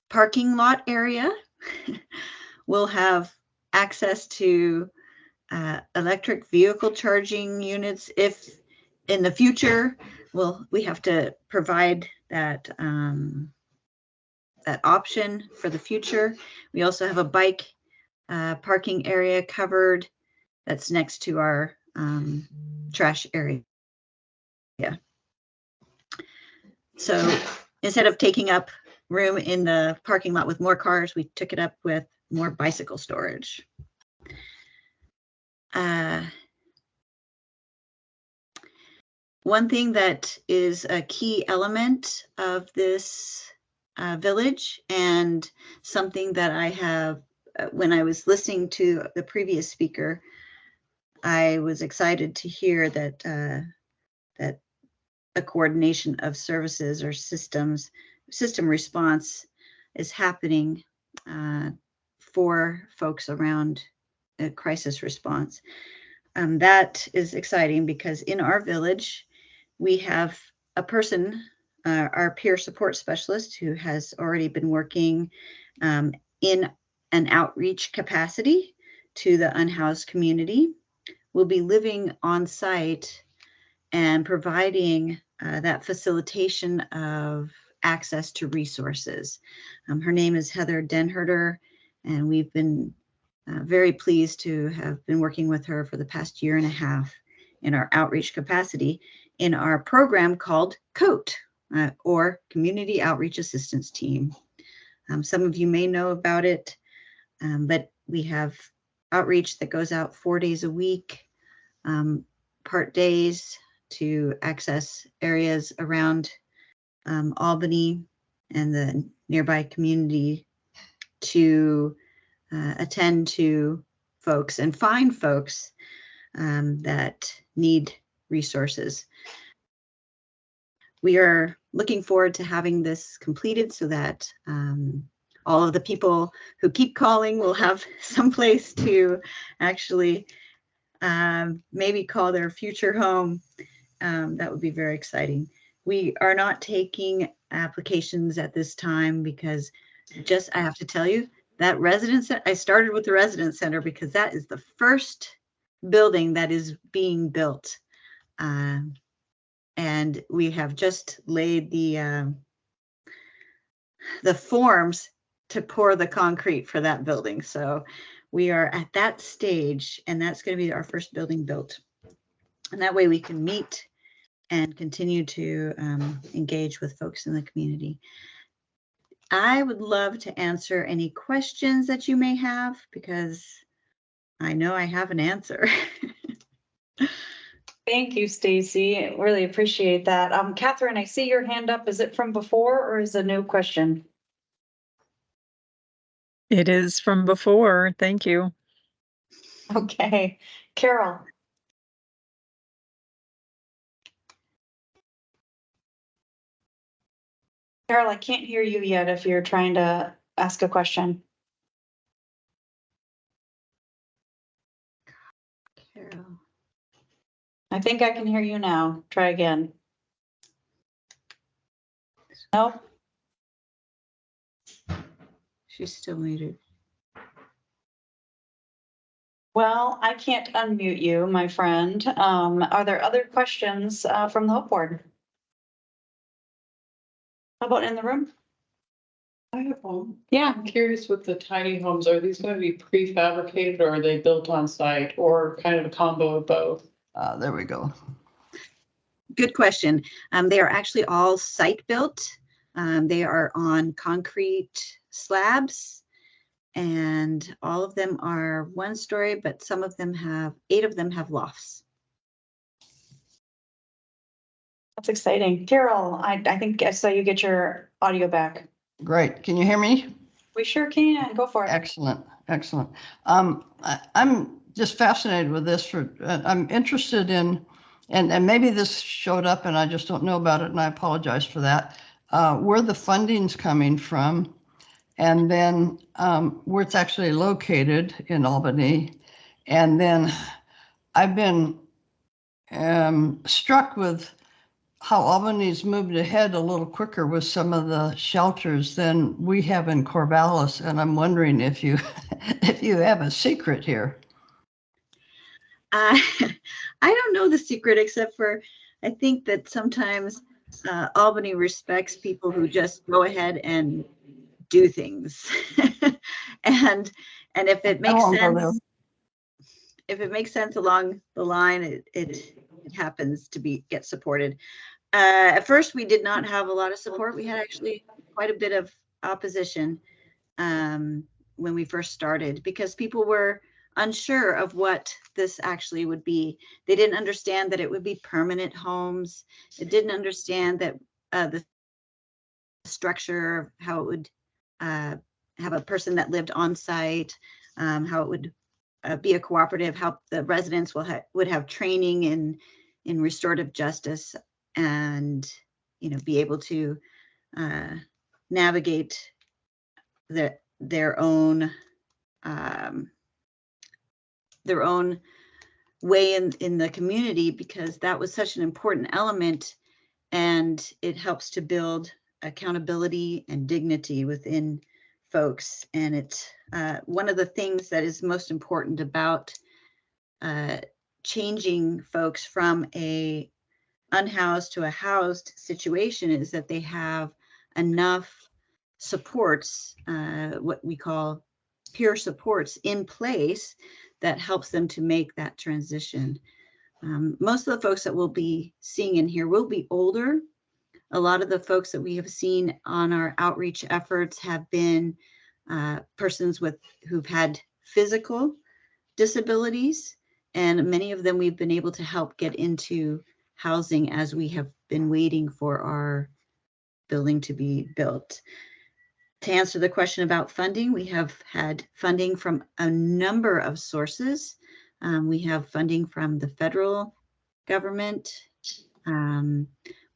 parking lot area, we'll have access to electric vehicle charging units. If in the future we have to provide that that option for the future. We also have a bike parking area covered that's next to our trash area. Yeah. So instead of taking up room in the parking lot with more cars, we took it up with more bicycle storage. One thing that is a key element of this village, and something that I have, when I was listening to the previous speaker, I was excited to hear that that a coordination of services or system response is happening for folks around a crisis response. That is exciting because in our village, we have a person, our peer support specialist, who has already been working in an outreach capacity to the unhoused community. We'll be living on site and providing that facilitation of access to resources. Her name is Heather Denherter, and we've been very pleased to have been working with her for the past year and a half in our outreach capacity in our program called COAT, or Community Outreach Assistance Team. Some of you may know about it, but we have outreach that goes out 4 days a week, part days to access areas around Albany and the nearby community to attend to folks and find folks that need resources. We are looking forward to having this completed so that all of the people who keep calling will have some place to actually maybe call their future home. That would be very exciting. We are not taking applications at this time because I have to tell you, that residence, I started with the residence center because that is the first building that is being built. And we have just laid the forms to pour the concrete for that building. So we are at that stage, and that's going to be our first building built. And that way we can meet and continue to engage with folks in the community. I would love to answer any questions that you may have because I know I have an answer. Thank you, Stacy. I really appreciate that. Catherine, I see your hand up. Is it from before or is it a new question? It is from before. Thank you. Okay. Carol. Carol, I can't hear you yet if you're trying to ask a question. Carol. I think I can hear you now. Try again. Nope. She's still muted. Well, I can't unmute you, my friend. Are there other questions from the Hope Board? How about in the room? I have one. Yeah. I'm curious with the tiny homes, are these going to be prefabricated or are they built on site or kind of a combo of both? There we go. Good question. They are actually all site built. They are on concrete slabs, and all of them are 1 story, but some of them have, 8 of them have lofts. That's exciting. Carol, I think I saw you get your audio back. Great. Can you hear me? We sure can. Go for it. Excellent. Excellent. I'm just fascinated with this. I'm interested in, and maybe this showed up and I just don't know about it, and I apologize for that. Where the funding's coming from, and then where it's actually located in Albany. And then I've been struck with how Albany's moved ahead a little quicker with some of the shelters than we have in Corvallis. And I'm wondering if you if you have a secret here. I don't know the secret, except for I think that sometimes Albany respects people who just go ahead and do things. and if it makes sense, if it makes sense along the line, it happens to get supported. At first, we did not have a lot of support. We had actually quite a bit of opposition when we first started because people were unsure of what this actually would be. They didn't understand that it would be permanent homes. They didn't understand that the structure, how it would have a person that lived on site, how it would be a cooperative, how the residents would have training in restorative justice and, be able to navigate their own way in the community, because that was such an important element, and it helps to build accountability and dignity within folks. And it's one of the things that is most important about changing folks from a unhoused to a housed situation is that they have enough supports, what we call peer supports, in place that helps them to make that transition. Most of the folks that we'll be seeing in here will be older. A lot of the folks that we have seen on our outreach efforts have been persons who've had physical disabilities, and many of them we've been able to help get into housing as we have been waiting for our building to be built. To answer the question about funding, we have had funding from a number of sources. We have funding from the federal government.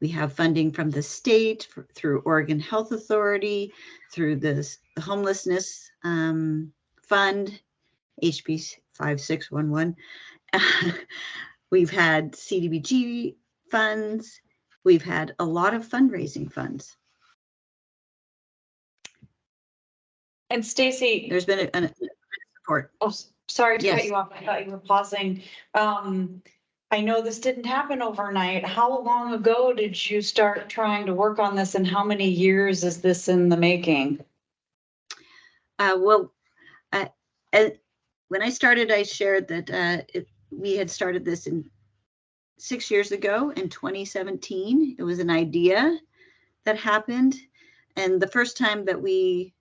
We have funding from the state through Oregon Health Authority, through the homelessness fund, H.P.E 5611. We've had CDBG funds. We've had a lot of fundraising funds. And Stacy, There's been a support. oh, sorry to cut Yes. you off. I thought you were pausing. I know this didn't happen overnight. How long ago did you start trying to work on this, and how many years is this in the making? Well, when I started, I shared that we had started this 6 years ago in 2017. It was an idea that happened. And the first time that we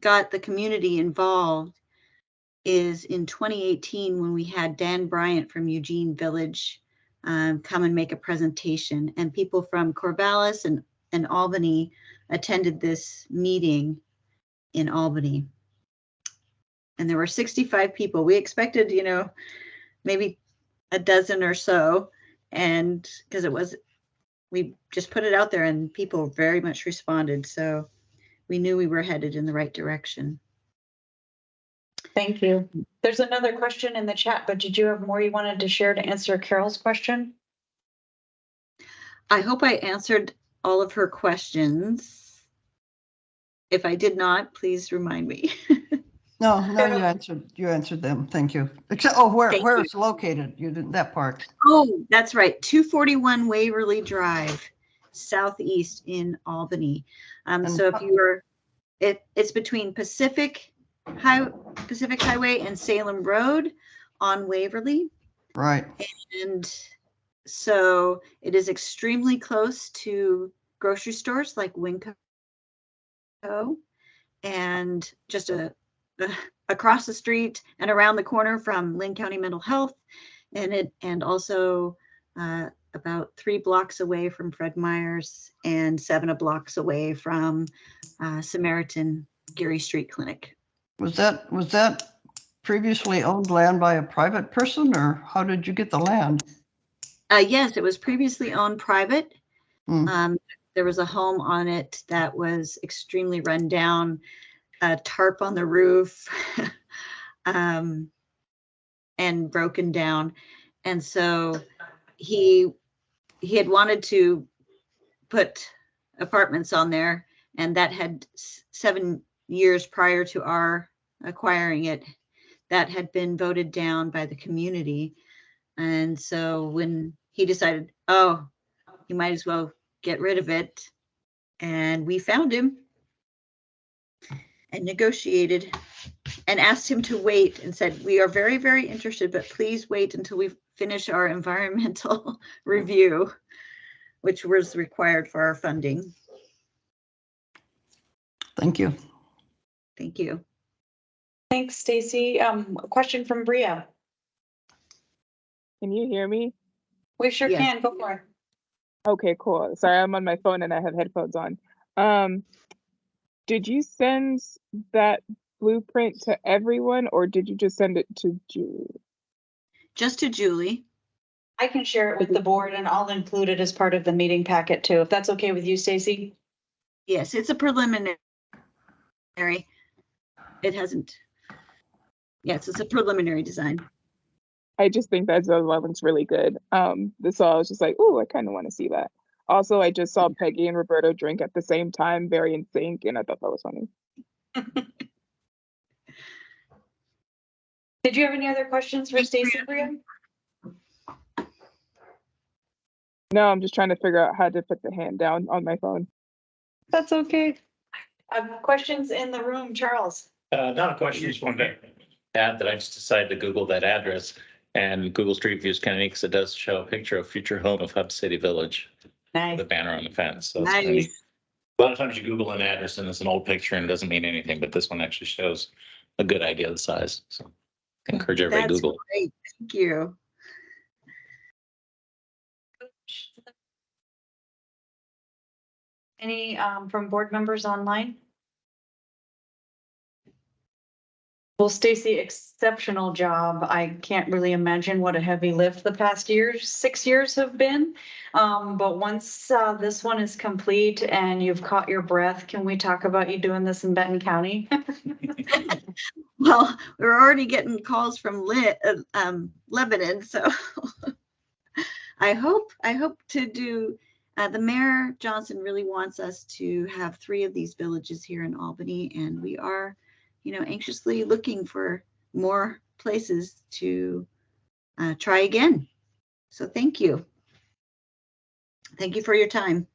got the community involved is in 2018, when we had Dan Bryant from Eugene Village come and make a presentation, and people from Corvallis and Albany attended this meeting in Albany. And there were 65 people. We expected, maybe a dozen or so. And because we just put it out there and people very much responded. So we knew we were headed in the right direction. Thank you. There's another question in the chat, but did you have more you wanted to share to answer Carol's question? I hope I answered all of her questions. If I did not, please remind me. No, you answered them. Thank you. Except, where it's located. You did that part. Oh, that's right. 241 Waverly Drive, southeast in Albany. So if you were, it's between Pacific Highway and Salem Road on Waverly. Right. And so it is extremely close to grocery stores like Winco, and just across the street and around the corner from Lynn County Mental Health, and also about 3 blocks away from Fred Meyer's and 7 blocks away from Samaritan Geary Street Clinic. Was that previously owned land by a private person, or how did you get the land? Yes, it was previously owned private. There was a home on it that was extremely run down, a tarp on the roof, and broken down. And so he had wanted to put apartments on there, and that had 7 years prior to our acquiring it, that had been voted down by the community. And so when he decided, oh, you might as well get rid of it, and we found him and negotiated and asked him to wait and said, we are very, very interested, but please wait until we finish our environmental review, which was required for our funding. Thank you. Thank you. Thanks, Stacy. A question from Bria. Can you hear me? We sure Yes. can. Go for it. Okay, cool. Sorry, I'm on my phone and I have headphones on. Did you send that blueprint to everyone, or did you just send it to Julie? Just to Julie. I can share it with the board, and I'll include it as part of the meeting packet too, if that's okay with you, Stacy. Yes, it's a preliminary. It hasn't. Yes, it's a preliminary design. I just think that looks really good. So I was just like, oh, I kind of want to see that. Also, I just saw Peggy and Roberto drink at the same time, very in sync, and I thought that was funny. Did you have any other questions for Stacy, Bria? No, I'm just trying to figure out how to put the hand down on my phone. That's okay. Questions in the room, Charles? Not a question, just wanted to add that I just decided to Google that address, and Google Street View is kind of neat because it does show a picture of future home of Hub City Village, Nice. the banner on the fence. So it's kind of neat. Nice. A lot of times you Google an address and it's an old picture and it doesn't mean anything, but this one actually shows a good idea of the size. So I encourage everybody to That's Google. great. Thank you. Any from board members online? Well, Stacy, exceptional job. I can't really imagine what a heavy lift the past 6 years have been. But once this one is complete and you've caught your breath, can we talk about you doing this in Benton County? Well, we're already getting calls from Lebanon, so I hope to do. The Mayor Johnson really wants us to have 3 of these villages here in Albany, and we are, anxiously looking for more places to try again. So thank you. Thank you for your time.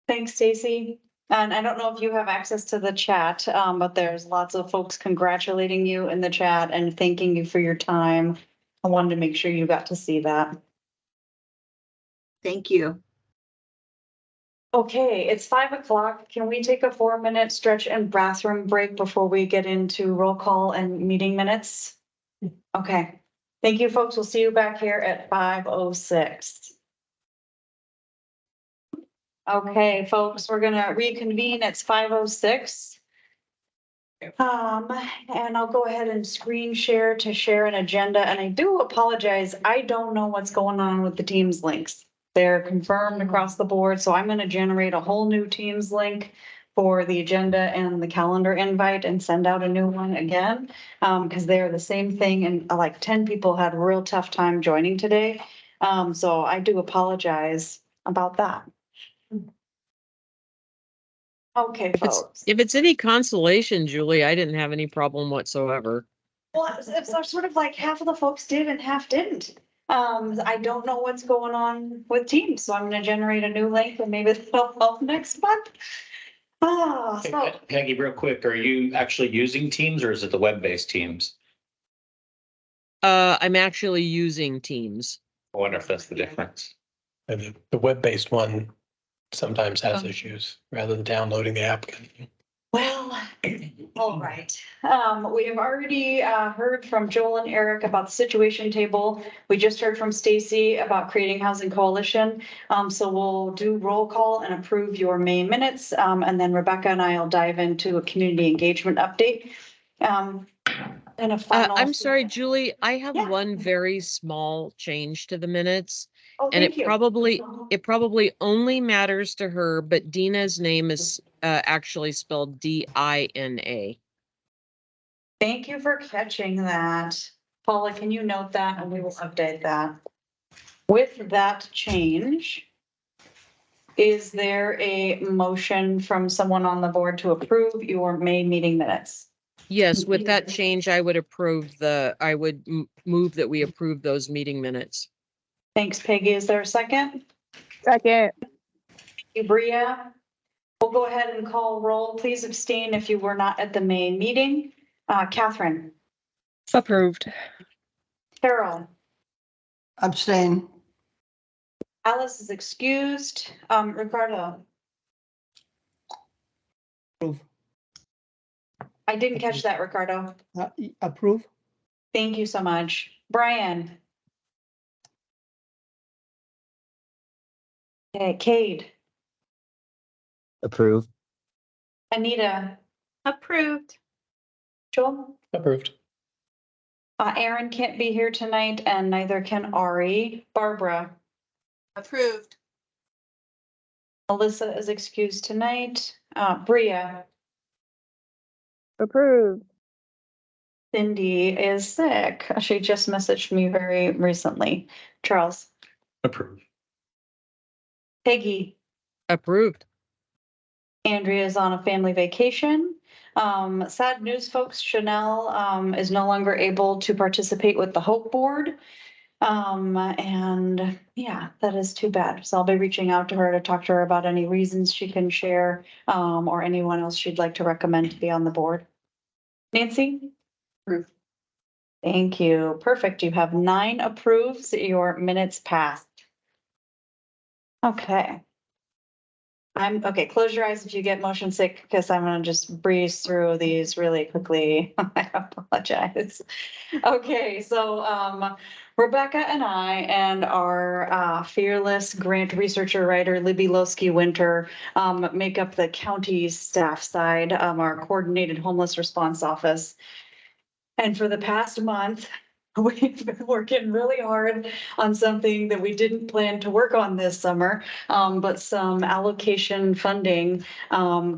Thanks, Stacy. And I don't know if you have access to the chat, but there's lots of folks congratulating you in the chat and thanking you for your time. I wanted to make sure you got to see that. Thank you. Okay, it's 5 o'clock. Can we take a 4-minute stretch and bathroom break before we get into roll call and meeting minutes? Okay, thank you, folks. We'll see you back here at 5:06. Okay, folks, we're gonna reconvene. It's 5:06. And I'll go ahead and screen share to share an agenda. And I do apologize. I don't know what's going on with the Teams links. They're confirmed across the board. So I'm going to generate a whole new Teams link for the agenda and the calendar invite and send out a new one again. Because they're the same thing. And like 10 people had a real tough time joining today. So I do apologize about that. Okay, folks. If it's any consolation, Julie, I didn't have any problem whatsoever. Well, it's sort of like half of the folks did and half didn't. I don't know what's going on with Teams, so I'm gonna generate a new link and maybe that'll help next month. So Peggy, real quick, are you actually using Teams or is it the web-based Teams? I'm actually using Teams. I wonder if that's the difference. And the web-based one sometimes has issues rather than downloading the app. well, all right. We have already heard from Joel and Eric about the situation table. We just heard from Stacy about creating housing coalition. So we'll do roll call and approve your May minutes. And then Rebecca and I will dive into a community engagement update. And a final. I'm sorry, Julie, I have Yeah. one very small change to the minutes. Oh, And thank it probably only matters to her, but Dina's name is actually spelled D-I-N-A. Thank you for catching that. Paula, can you note that and we will update that? With that change, is there a motion from someone on the board to approve your May meeting minutes? Yes, with that change, I would move that we approve those meeting minutes. Thanks, Peggy. Is there a second? Second. Thank you, Bria. We'll go ahead and call roll. Please abstain if you were not at the May meeting. Catherine. Approved. Carol. Abstain. Alice is excused. Ricardo. Approve. I didn't catch that, Ricardo. Approve. Thank you so much. Brian. Okay, Cade. Approve. Anita. Approved. Joel. Approved. Aaron can't be here tonight and neither can Ari. Barbara. Approved. Melissa is excused tonight. Bria. Approved. Cindy is sick. She just messaged me very recently. Charles. Approved. Peggy. Approved. Andrea is on a family vacation. Sad news, folks, Chanel is no longer able to participate with the Hope Board. And yeah, that is too bad. So I'll be reaching out to her to talk to her about any reasons she can share, or anyone else she'd like to recommend to be on the board. Nancy? Approved. Thank you. Perfect. You have 9 approves. Your minutes passed. Okay. Okay, close your eyes if you get motion sick, because I'm gonna just breeze through these really quickly. I apologize. Okay, so Rebecca and I and our fearless grant researcher writer Libby Losky-Winter make up the county's staff side, our coordinated homeless response office. And for the past month, we've been working really hard on something that we didn't plan to work on this summer, but some allocation funding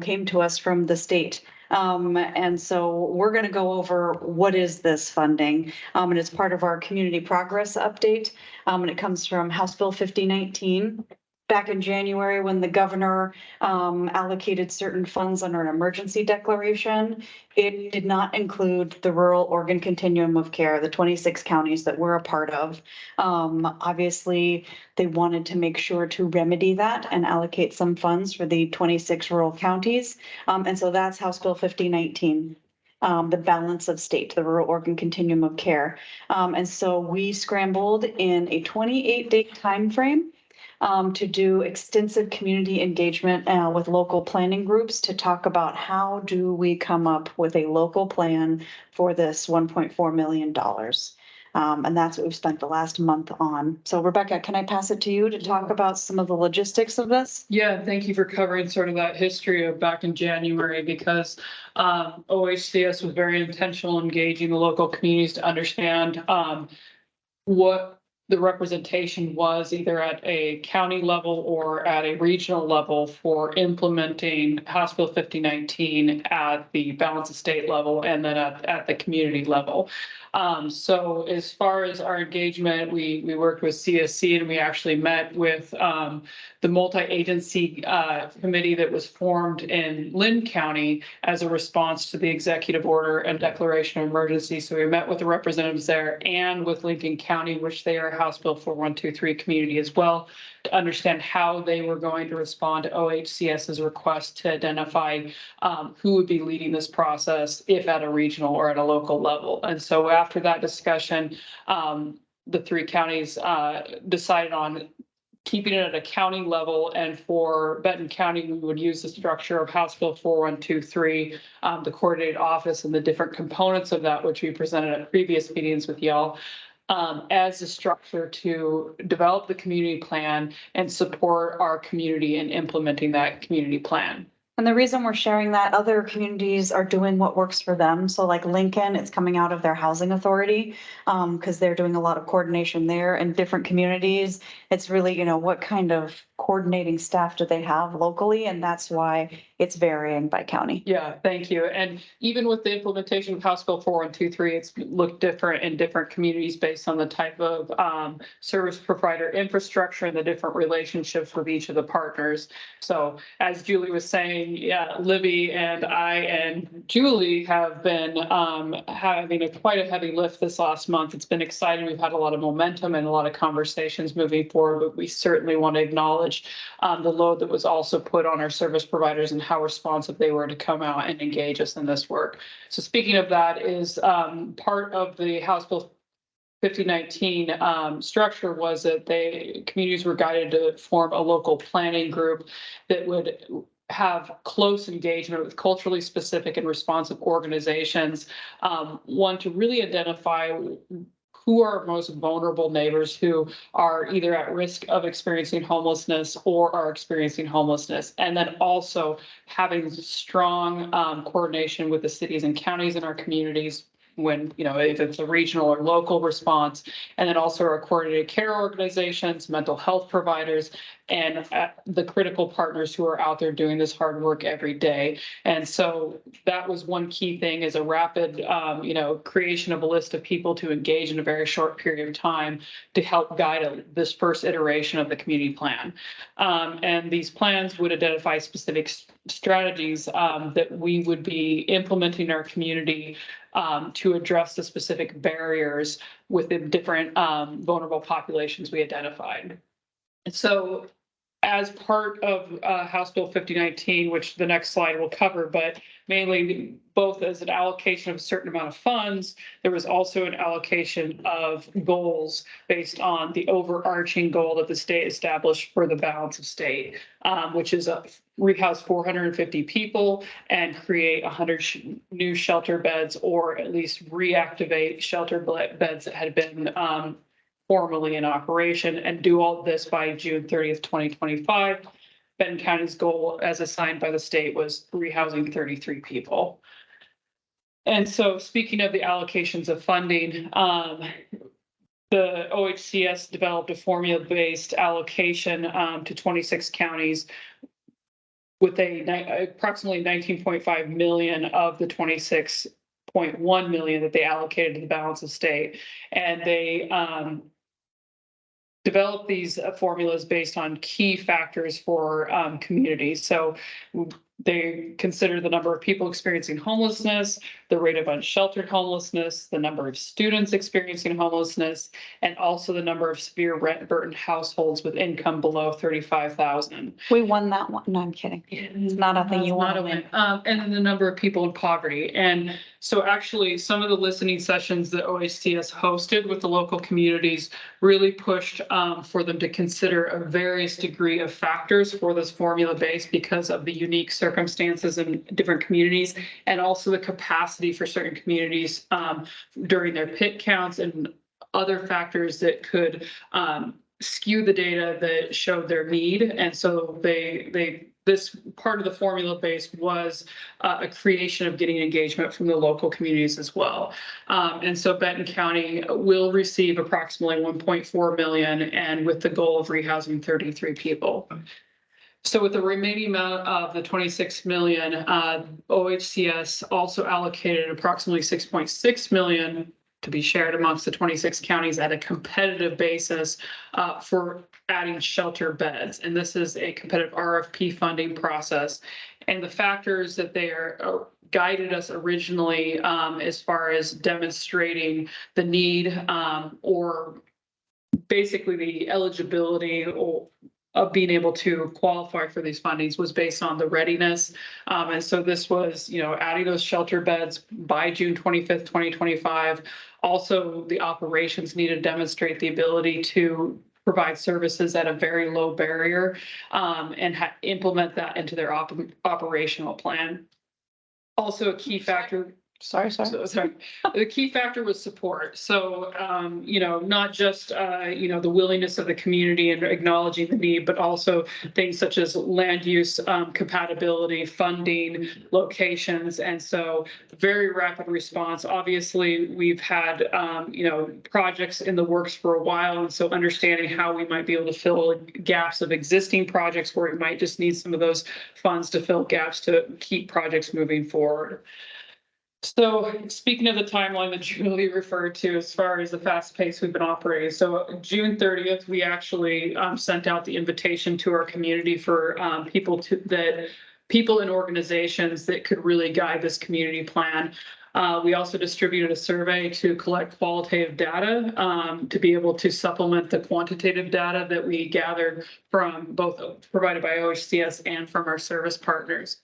came to us from the state. And so we're going to go over what is this funding, and it's part of our community progress update, and it comes from House Bill 5019. Back in January, when the governor allocated certain funds under an emergency declaration, it did not include the rural Oregon continuum of care, the 26 counties that we're a part of. Obviously, they wanted to make sure to remedy that and allocate some funds for the 26 rural counties. And so that's House Bill 5019. The balance of state, the rural Oregon continuum of care. And so we scrambled in a 28-day timeframe to do extensive community engagement with local planning groups to talk about how do we come up with a local plan for this $1.4 million. And that's what we've spent the last month on. So Rebecca, can I pass it to you to talk about some of the logistics of this? Yeah, thank you for covering sort of that history of back in January, because OHCS was very intentional in engaging the local communities to understand what the representation was either at a county level or at a regional level for implementing House Bill 5019 at the balance of state level and then at the community level. So as far as our engagement, we worked with CSC, and we actually met with the multi-agency committee that was formed in Lynn County as a response to the executive order and declaration of emergency. So we met with the representatives there and with Lincoln County, which they are House Bill 4123 community as well, to understand how they were going to respond to OHCS's request to identify who would be leading this process, if at a regional or at a local level. And so after that discussion, the 3 counties decided on keeping it at a county level, and for Benton County, we would use the structure of House Bill 4123, the coordinated office and the different components of that, which we presented at previous meetings with y'all, as a structure to develop the community plan and support our community in implementing that community plan. And the reason we're sharing that, other communities are doing what works for them. So like Lincoln, it's coming out of their housing authority because they're doing a lot of coordination there. In different communities, it's really, you know, what kind of coordinating staff do they have locally? And that's why it's varying by county. Yeah, thank you. And even with the implementation of House Bill 4123, it's looked different in different communities based on the type of service provider infrastructure and the different relationships with each of the partners. So as Julie was saying, yeah, Libby and I and Julie have been having quite a heavy lift this last month. It's been exciting. We've had a lot of momentum and a lot of conversations moving forward, but we certainly want to acknowledge the load that was also put on our service providers and how responsive they were to come out and engage us in this work. So speaking of that, is part of the House Bill 5019 structure was that communities were guided to form a local planning group that would have close engagement with culturally specific and responsive organizations. One, to really identify who are our most vulnerable neighbors who are either at risk of experiencing homelessness or are experiencing homelessness. And then also having strong coordination with the cities and counties in our communities when, you know, if it's a regional or local response, and then also our coordinated care organizations, mental health providers, and the critical partners who are out there doing this hard work every day. And so that was one key thing, is a rapid, creation of a list of people to engage in a very short period of time to help guide this first iteration of the community plan. And these plans would identify specific strategies that we would be implementing in our community to address the specific barriers within different vulnerable populations we identified. And so as part of House Bill 5019, which the next slide will cover, but mainly both as an allocation of a certain amount of funds, there was also an allocation of goals based on the overarching goal that the state established for the balance of state, which is rehouse 450 people and create 100 new shelter beds, or at least reactivate shelter beds that had been formally in operation, and do all this by June 30th, 2025. Benton County's goal, as assigned by the state, was rehousing 33 people. And so, speaking of the allocations of funding, the OHCS developed a formula-based allocation to 26 counties with approximately 19.5 million of the 26.1 million that they allocated to the balance of state. And they develop these formulas based on key factors for communities. So they consider the number of people experiencing homelessness, the rate of unsheltered homelessness, the number of students experiencing homelessness, and also the number of severe rent burden households with income below 35,000. We won that one. No, I'm kidding. It's not a thing you want to win. And then the number of people in poverty. And so actually some of the listening sessions that OHCS hosted with the local communities really pushed for them to consider a various degree of factors for this formula base because of the unique circumstances in different communities, and also the capacity for certain communities during their PIT counts and other factors that could skew the data that showed their need. And so this part of the formula base was a creation of getting engagement from the local communities as well. And so Benton County will receive approximately 1.4 million, and with the goal of rehousing 33 people. So with the remaining amount of the 26 million, OHCS also allocated approximately 6.6 million to be shared amongst the 26 counties at a competitive basis for adding shelter beds. And this is a competitive RFP funding process. And the factors that they are guided us originally as far as demonstrating the need or basically the eligibility of being able to qualify for these fundings was based on the readiness. And so this was, adding those shelter beds by June 25th, 2025. Also, the operations need to demonstrate the ability to provide services at a very low barrier and implement that into their operational plan. Also a key factor. Sorry. The key factor was support. So, not just, the willingness of the community and acknowledging the need, but also things such as land use compatibility, funding, locations. And so very rapid response. Obviously, we've had, projects in the works for a while. And so understanding how we might be able to fill gaps of existing projects where we might just need some of those funds to fill gaps to keep projects moving forward. So speaking of the timeline that Julie referred to as far as the fast pace we've been operating. So June 30th, we actually sent out the invitation to our community for people and organizations that could really guide this community plan. We also distributed a survey to collect qualitative data to be able to supplement the quantitative data that we gathered from both provided by OHCS and from our service partners.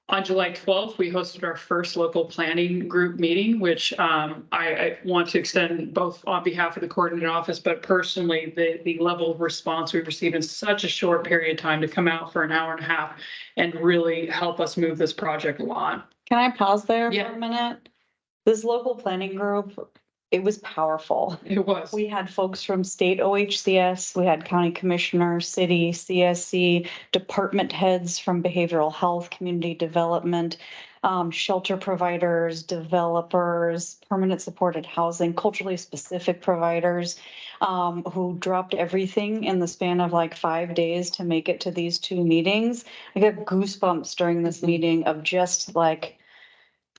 On July 12th, we hosted our first local planning group meeting, which I want to extend both on behalf of the coordinating office, but personally, the level of response we've received in such a short period of time to come out for an hour and a half and really help us move this project along. Can I pause there Yeah. for a minute? This local planning group, it was powerful. It was. We had folks from state OHCS, we had county commissioners, city, CSC, department heads from behavioral health, community development, shelter providers, developers, permanent supported housing, culturally specific providers, who dropped everything in the span of like 5 days to make it to these 2 meetings. I got goosebumps during this meeting of just like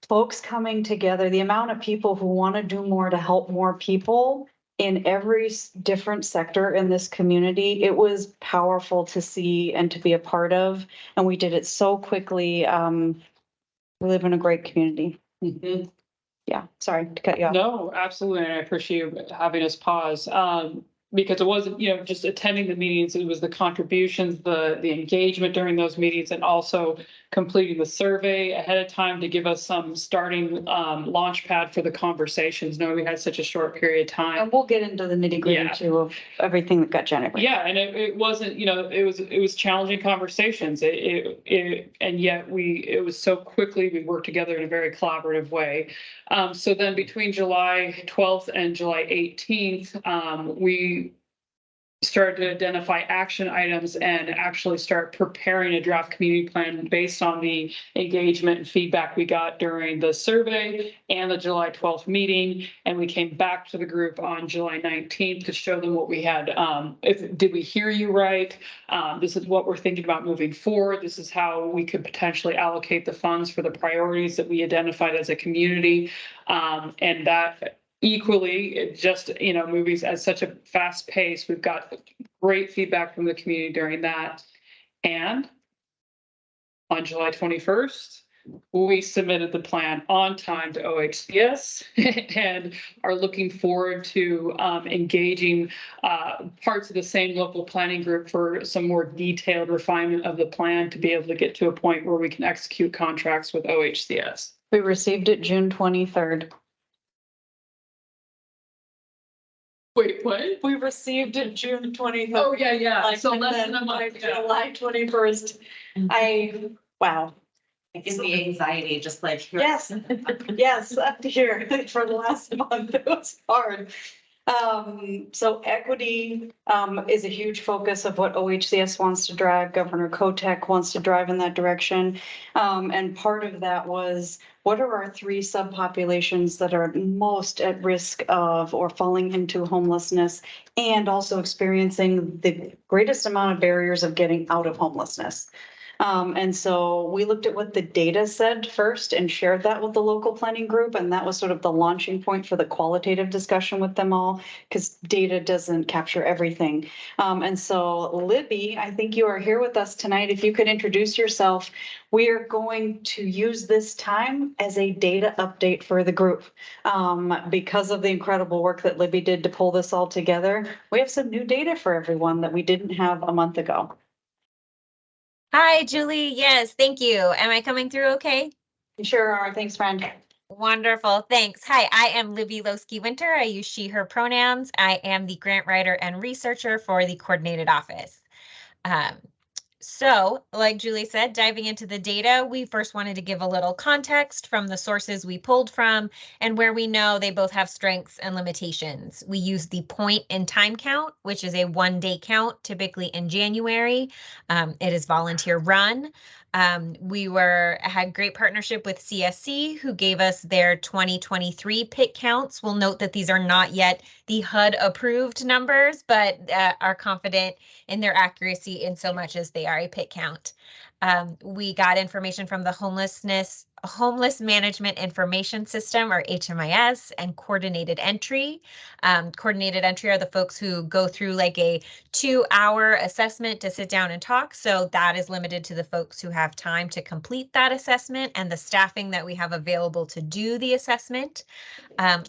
folks coming together, the amount of people who want to do more to help more people in every different sector in this community. It was powerful to see and to be a part of, and we did it so quickly. We live in a great community. Yeah, sorry to cut you off. No, absolutely. And I appreciate you having us pause. Because it wasn't, just attending the meetings, it was the contributions, the engagement during those meetings, and also completing the survey ahead of time to give us some starting launch pad for the conversations. No, we had such a short period of time. And we'll get into the nitty gritty too of everything that got generated. Yeah, and it wasn't, it was challenging conversations. And yet it was so quickly, we worked together in a very collaborative way. So then between July 12th and July 18th, we started to identify action items and actually start preparing a draft community plan based on the engagement and feedback we got during the survey and the July 12th meeting. And we came back to the group on July 19th to show them what we had. Did we hear you right? This is what we're thinking about moving forward. This is how we could potentially allocate the funds for the priorities that we identified as a community. And that equally, it just, movies at such a fast pace. We've got great feedback from the community during that. And on July 21st, we submitted the plan on time to OHCS and are looking forward to engaging parts of the same local planning group for some more detailed refinement of the plan to be able to get to a point where we can execute contracts with OHCS. We received it June 23rd. Wait, what? We received it June 23rd. Oh, yeah. Like, So and less then than a month. Yeah. July 21st. Wow. It gives me anxiety, just like. Yes, up to here for the last month. It was hard. So equity is a huge focus of what OHCS wants to drive. Governor Kotek wants to drive in that direction. And part of that was, what are our 3 subpopulations that are most at risk of or falling into homelessness and also experiencing the greatest amount of barriers of getting out of homelessness? And so we looked at what the data said first and shared that with the local planning group. And that was sort of the launching point for the qualitative discussion with them all, because data doesn't capture everything. And so Libby, I think you are here with us tonight. If you could introduce yourself, we are going to use this time as a data update for the group. Because of the incredible work that Libby did to pull this all together, we have some new data for everyone that we didn't have a month ago. Hi, Julie. Yes, thank you. Am I coming through okay? You sure are. Thanks, friend. Wonderful. Thanks. Hi, I am Libby Lowski-Winter. I use she, her pronouns. I am the grant writer and researcher for the coordinated office. So, like Julie said, diving into the data, we first wanted to give a little context from the sources we pulled from and where we know they both have strengths and limitations. We use the point in time count, which is a 1-day count, typically in January. It is volunteer run. We had great partnership with CSC, who gave us their 2023 PIT counts. We'll note that these are not yet the HUD approved numbers, but are confident in their accuracy in so much as they are a PIT count. We got information from the Homeless Management Information System, or HMIS, and Coordinated Entry. Coordinated Entry are the folks who go through like a 2-hour assessment to sit down and talk. So that is limited to the folks who have time to complete that assessment and the staffing that we have available to do the assessment.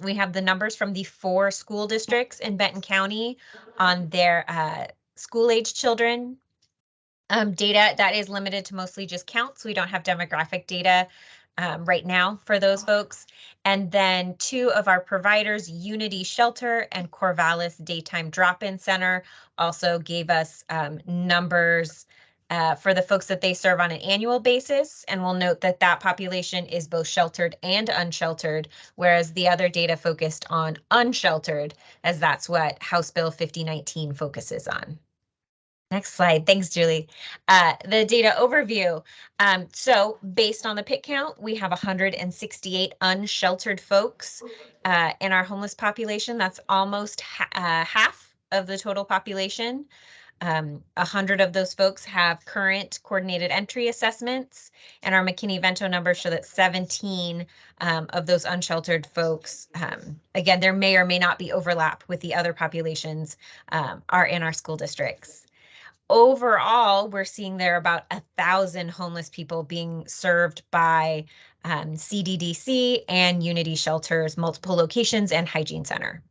We have the numbers from the 4 school districts in Benton County on their school-age children. Data that is limited to mostly just counts. We don't have demographic data right now for those folks. And then 2 of our providers, Unity Shelter and Corvallis Daytime Drop-In Center, also gave us numbers for the folks that they serve on an annual basis. And we'll note that that population is both sheltered and unsheltered, whereas the other data focused on unsheltered, as that's what House Bill 5019 focuses on. Next slide. Thanks, Julie. The data overview. So based on the PIT count, we have 168 unsheltered folks in our homeless population. That's almost half of the total population. 100 of those folks have current coordinated entry assessments, and our McKinney-Vento numbers show that 17 of those unsheltered folks, again, there may or may not be overlap with the other populations, are in our school districts. Overall, we're seeing there are about 1,000 homeless people being served by CDDC and Unity Shelters, multiple locations, and Hygiene Center.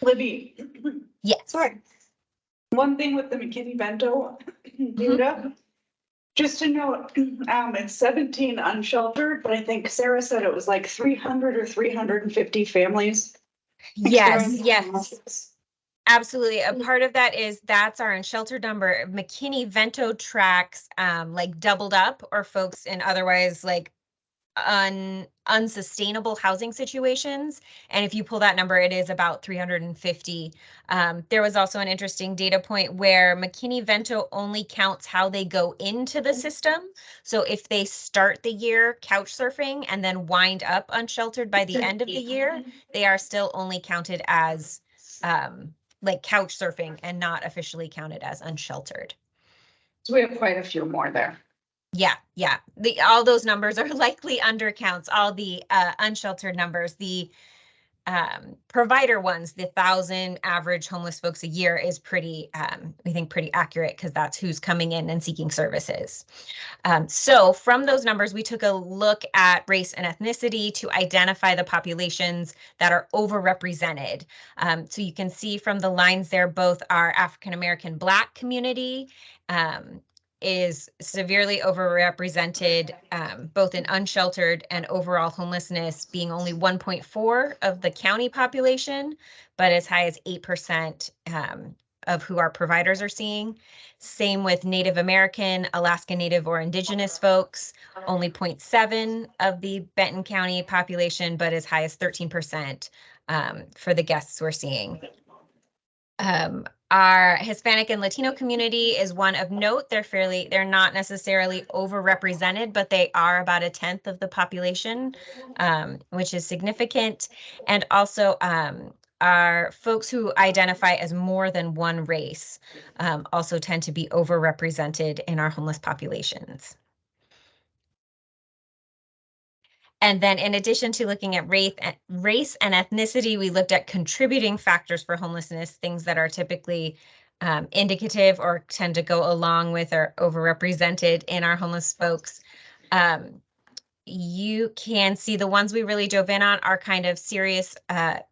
Libby. Yes. Sorry. One thing with the McKinney-Vento data, just to note, it's 17 unsheltered, but I think Sarah said it was like 300 or 350 families. Yes. Absolutely. A part of that is that's our unsheltered number. McKinney-Vento tracks like doubled up or folks in otherwise like unsustainable housing situations. And if you pull that number, it is about 350. There was also an interesting data point where McKinney-Vento only counts how they go into the system. So if they start the year couch surfing and then wind up unsheltered by the end of the year, they are still only counted as like couch surfing and not officially counted as unsheltered. So we have quite a few more there. Yeah. All those numbers are likely undercounts. All the unsheltered numbers, the provider ones, the 1,000 average homeless folks a year is pretty, we think pretty accurate because that's who's coming in and seeking services. So from those numbers, we took a look at race and ethnicity to identify the populations that are overrepresented. So you can see from the lines there, both our African-American Black community is severely overrepresented, both in unsheltered and overall homelessness, being only 1.4 of the county population, but as high as 8% of who our providers are seeing. Same with Native American, Alaska Native or Indigenous folks, only 0.7 of the Benton County population, but as high as 13% for the guests we're seeing. Our Hispanic and Latino community is one of note. They're not necessarily overrepresented, but they are about 1/10 of the population, which is significant. And also our folks who identify as more than one race also tend to be overrepresented in our homeless populations. And then in addition to looking at race and ethnicity, we looked at contributing factors for homelessness, things that are typically indicative or tend to go along with or overrepresented in our homeless folks. You can see the ones we really dove in on are kind of serious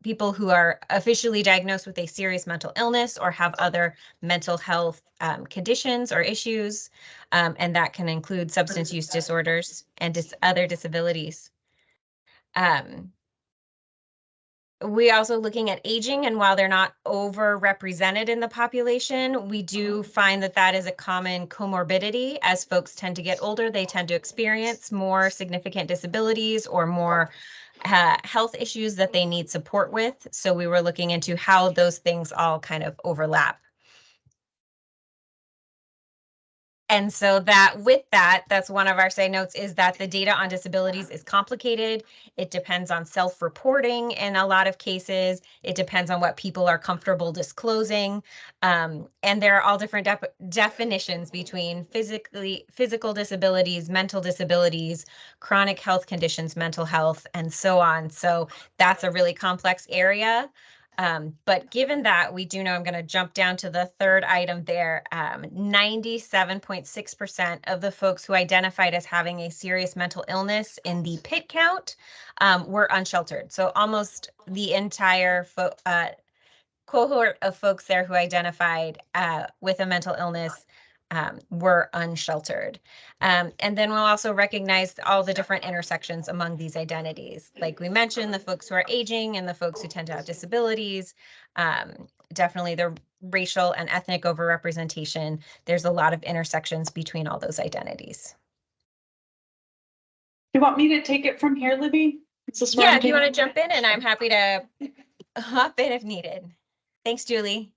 people who are officially diagnosed with a serious mental illness or have other mental health conditions or issues. And that can include substance use disorders and other disabilities. We also looking at aging, and while they're not overrepresented in the population, we do find that that is a common comorbidity. As folks tend to get older, they tend to experience more significant disabilities or more health issues that they need support with. So we were looking into how those things all kind of overlap. And so that's one of our side notes is that the data on disabilities is complicated. It depends on self-reporting in a lot of cases. It depends on what people are comfortable disclosing. And there are all different definitions between physical disabilities, mental disabilities, chronic health conditions, mental health, and so on. So that's a really complex area. But given that, we do know, I'm going to jump down to the third item there, 97.6% of the folks who identified as having a serious mental illness in the PIT count were unsheltered. So almost the entire cohort of folks there who identified with a mental illness were unsheltered. And then we'll also recognize all the different intersections among these identities. Like we mentioned, the folks who are aging and the folks who tend to have disabilities, definitely the racial and ethnic overrepresentation. There's a lot of intersections between all those identities. You want me to take it from here, Libby? Yeah, if you want to jump in, and I'm happy to hop in if needed. Thanks, Julie.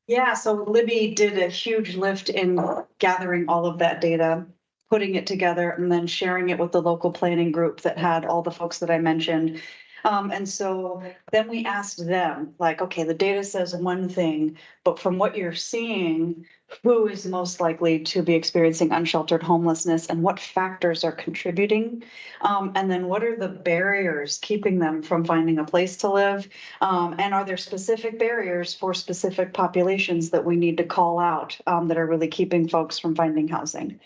Yeah, so Libby did a huge lift in gathering all of that data, putting it together, and then sharing it with the local planning group that had all the folks that I mentioned. And so then we asked them, like, okay, the data says one thing, but from what you're seeing, who is most likely to be experiencing unsheltered homelessness and what factors are contributing? And then what are the barriers keeping them from finding a place to live? And are there specific barriers for specific populations that we need to call out that are really keeping folks from finding housing?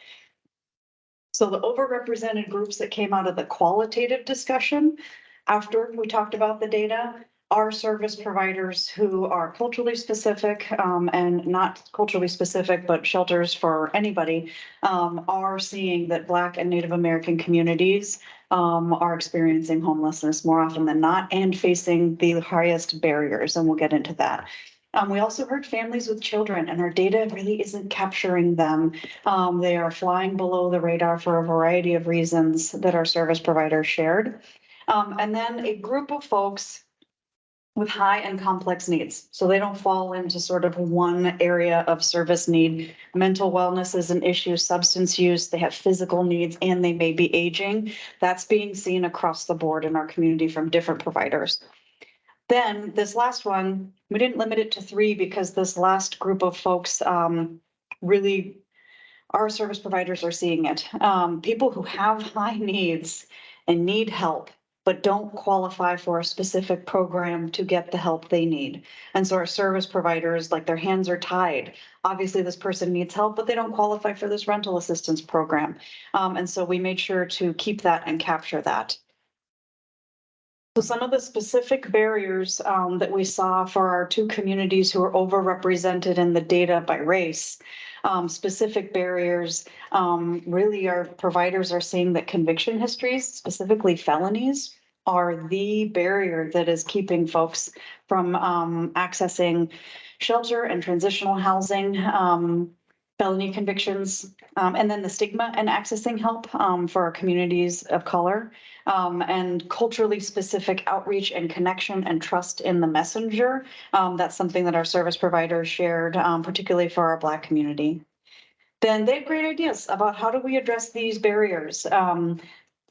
So the overrepresented groups that came out of the qualitative discussion after we talked about the data are service providers who are culturally specific and not culturally specific, but shelters for anybody are seeing that Black and Native American communities are experiencing homelessness more often than not and facing the highest barriers. And we'll get into that. We also heard families with children, and our data really isn't capturing them. They are flying below the radar for a variety of reasons that our service providers shared. And then a group of folks with high and complex needs. So they don't fall into sort of one area of service need. Mental wellness is an issue, substance use, they have physical needs, and they may be aging. That's being seen across the board in our community from different providers. Then this last one, we didn't limit it to 3 because this last group of folks really, our service providers are seeing it. People who have high needs and need help, but don't qualify for a specific program to get the help they need. And so our service providers, like their hands are tied. Obviously this person needs help, but they don't qualify for this rental assistance program. And so we made sure to keep that and capture that. So some of the specific barriers that we saw for our 2 communities who are overrepresented in the data by race, specific barriers, really our providers are seeing that conviction histories, specifically felonies, are the barrier that is keeping folks from accessing shelter and transitional housing, felony convictions, and then the stigma and accessing help for our communities of color, and culturally specific outreach and connection and trust in the messenger. That's something that our service providers shared, particularly for our Black community. Then they have great ideas about how do we address these barriers.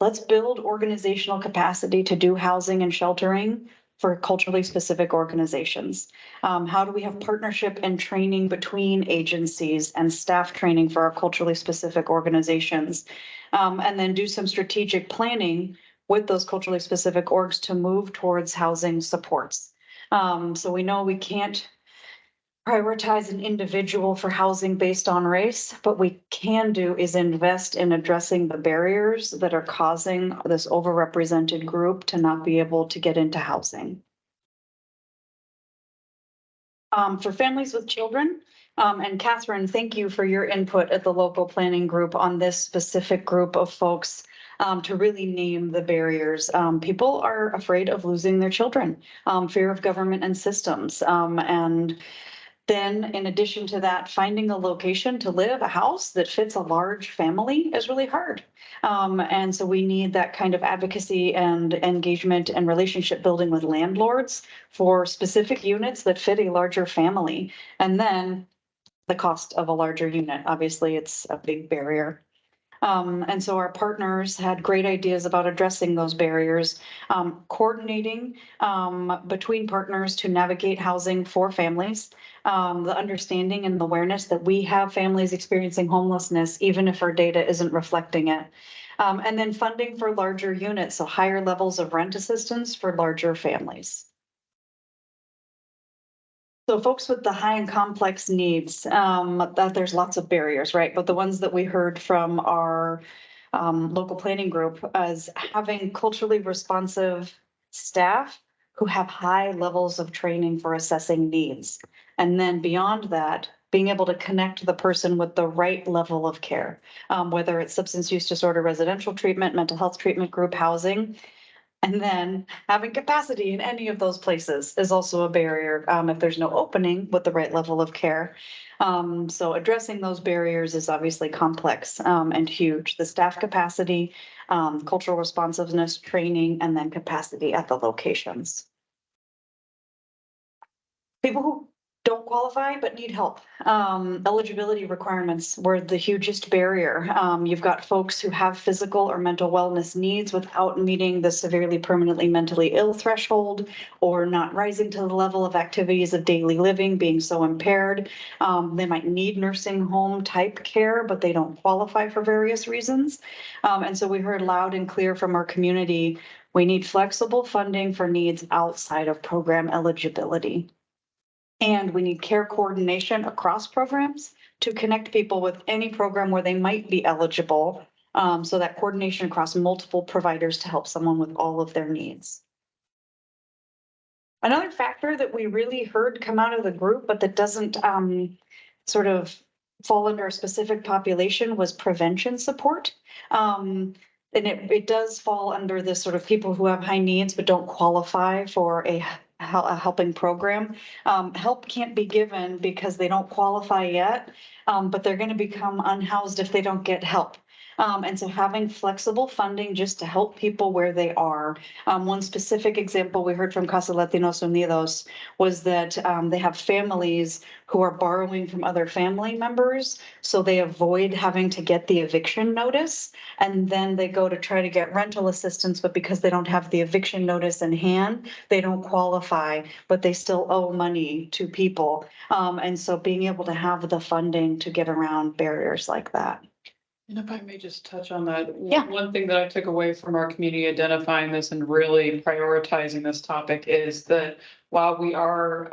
Let's build organizational capacity to do housing and sheltering for culturally specific organizations. How do we have partnership and training between agencies and staff training for our culturally specific organizations? And then do some strategic planning with those culturally specific orgs to move towards housing supports. So we know we can't prioritize an individual for housing based on race, but we can do is invest in addressing the barriers that are causing this overrepresented group to not be able to get into housing. For families with children, and Catherine, thank you for your input at the local planning group on this specific group of folks to really name the barriers. People are afraid of losing their children, fear of government and systems, and then in addition to that, finding a location to live, a house that fits a large family is really hard. And so we need that kind of advocacy and engagement and relationship building with landlords for specific units that fit a larger family. And then the cost of a larger unit, obviously it's a big barrier. And so our partners had great ideas about addressing those barriers, coordinating between partners to navigate housing for families, the understanding and the awareness that we have families experiencing homelessness, even if our data isn't reflecting it. And then funding for larger units, so higher levels of rent assistance for larger families. So folks with the high and complex needs, that there's lots of barriers, right? But the ones that we heard from our local planning group as having culturally responsive staff who have high levels of training for assessing needs. And then beyond that, being able to connect the person with the right level of care, whether it's substance use disorder, residential treatment, mental health treatment, group housing. And then having capacity in any of those places is also a barrier if there's no opening with the right level of care. So addressing those barriers is obviously complex and huge. The staff capacity, cultural responsiveness, training, and then capacity at the locations. People who don't qualify but need help. Eligibility requirements were the hugest barrier. You've got folks who have physical or mental wellness needs without meeting the severely permanently mentally ill threshold, or not rising to the level of activities of daily living, being so impaired. They might need nursing home type care, but they don't qualify for various reasons. And so we heard loud and clear from our community, we need flexible funding for needs outside of program eligibility. And we need care coordination across programs to connect people with any program where they might be eligible. So that coordination across multiple providers to help someone with all of their needs. Another factor that we really heard come out of the group, but that doesn't sort of fall under a specific population, was prevention support. And it does fall under this sort of people who have high needs but don't qualify for a helping program. Help can't be given because they don't qualify yet, but they're going to become unhoused if they don't get help. And so having flexible funding just to help people where they are. One specific example we heard from Casa Latinos Unidos was that they have families who are borrowing from other family members, so they avoid having to get the eviction notice, and then they go to try to get rental assistance, but because they don't have the eviction notice in hand, they don't qualify, but they still owe money to people. And so being able to have the funding to get around barriers like that. And if I may just touch on that. Yeah. One thing that I took away from our community identifying this and really prioritizing this topic is that while we are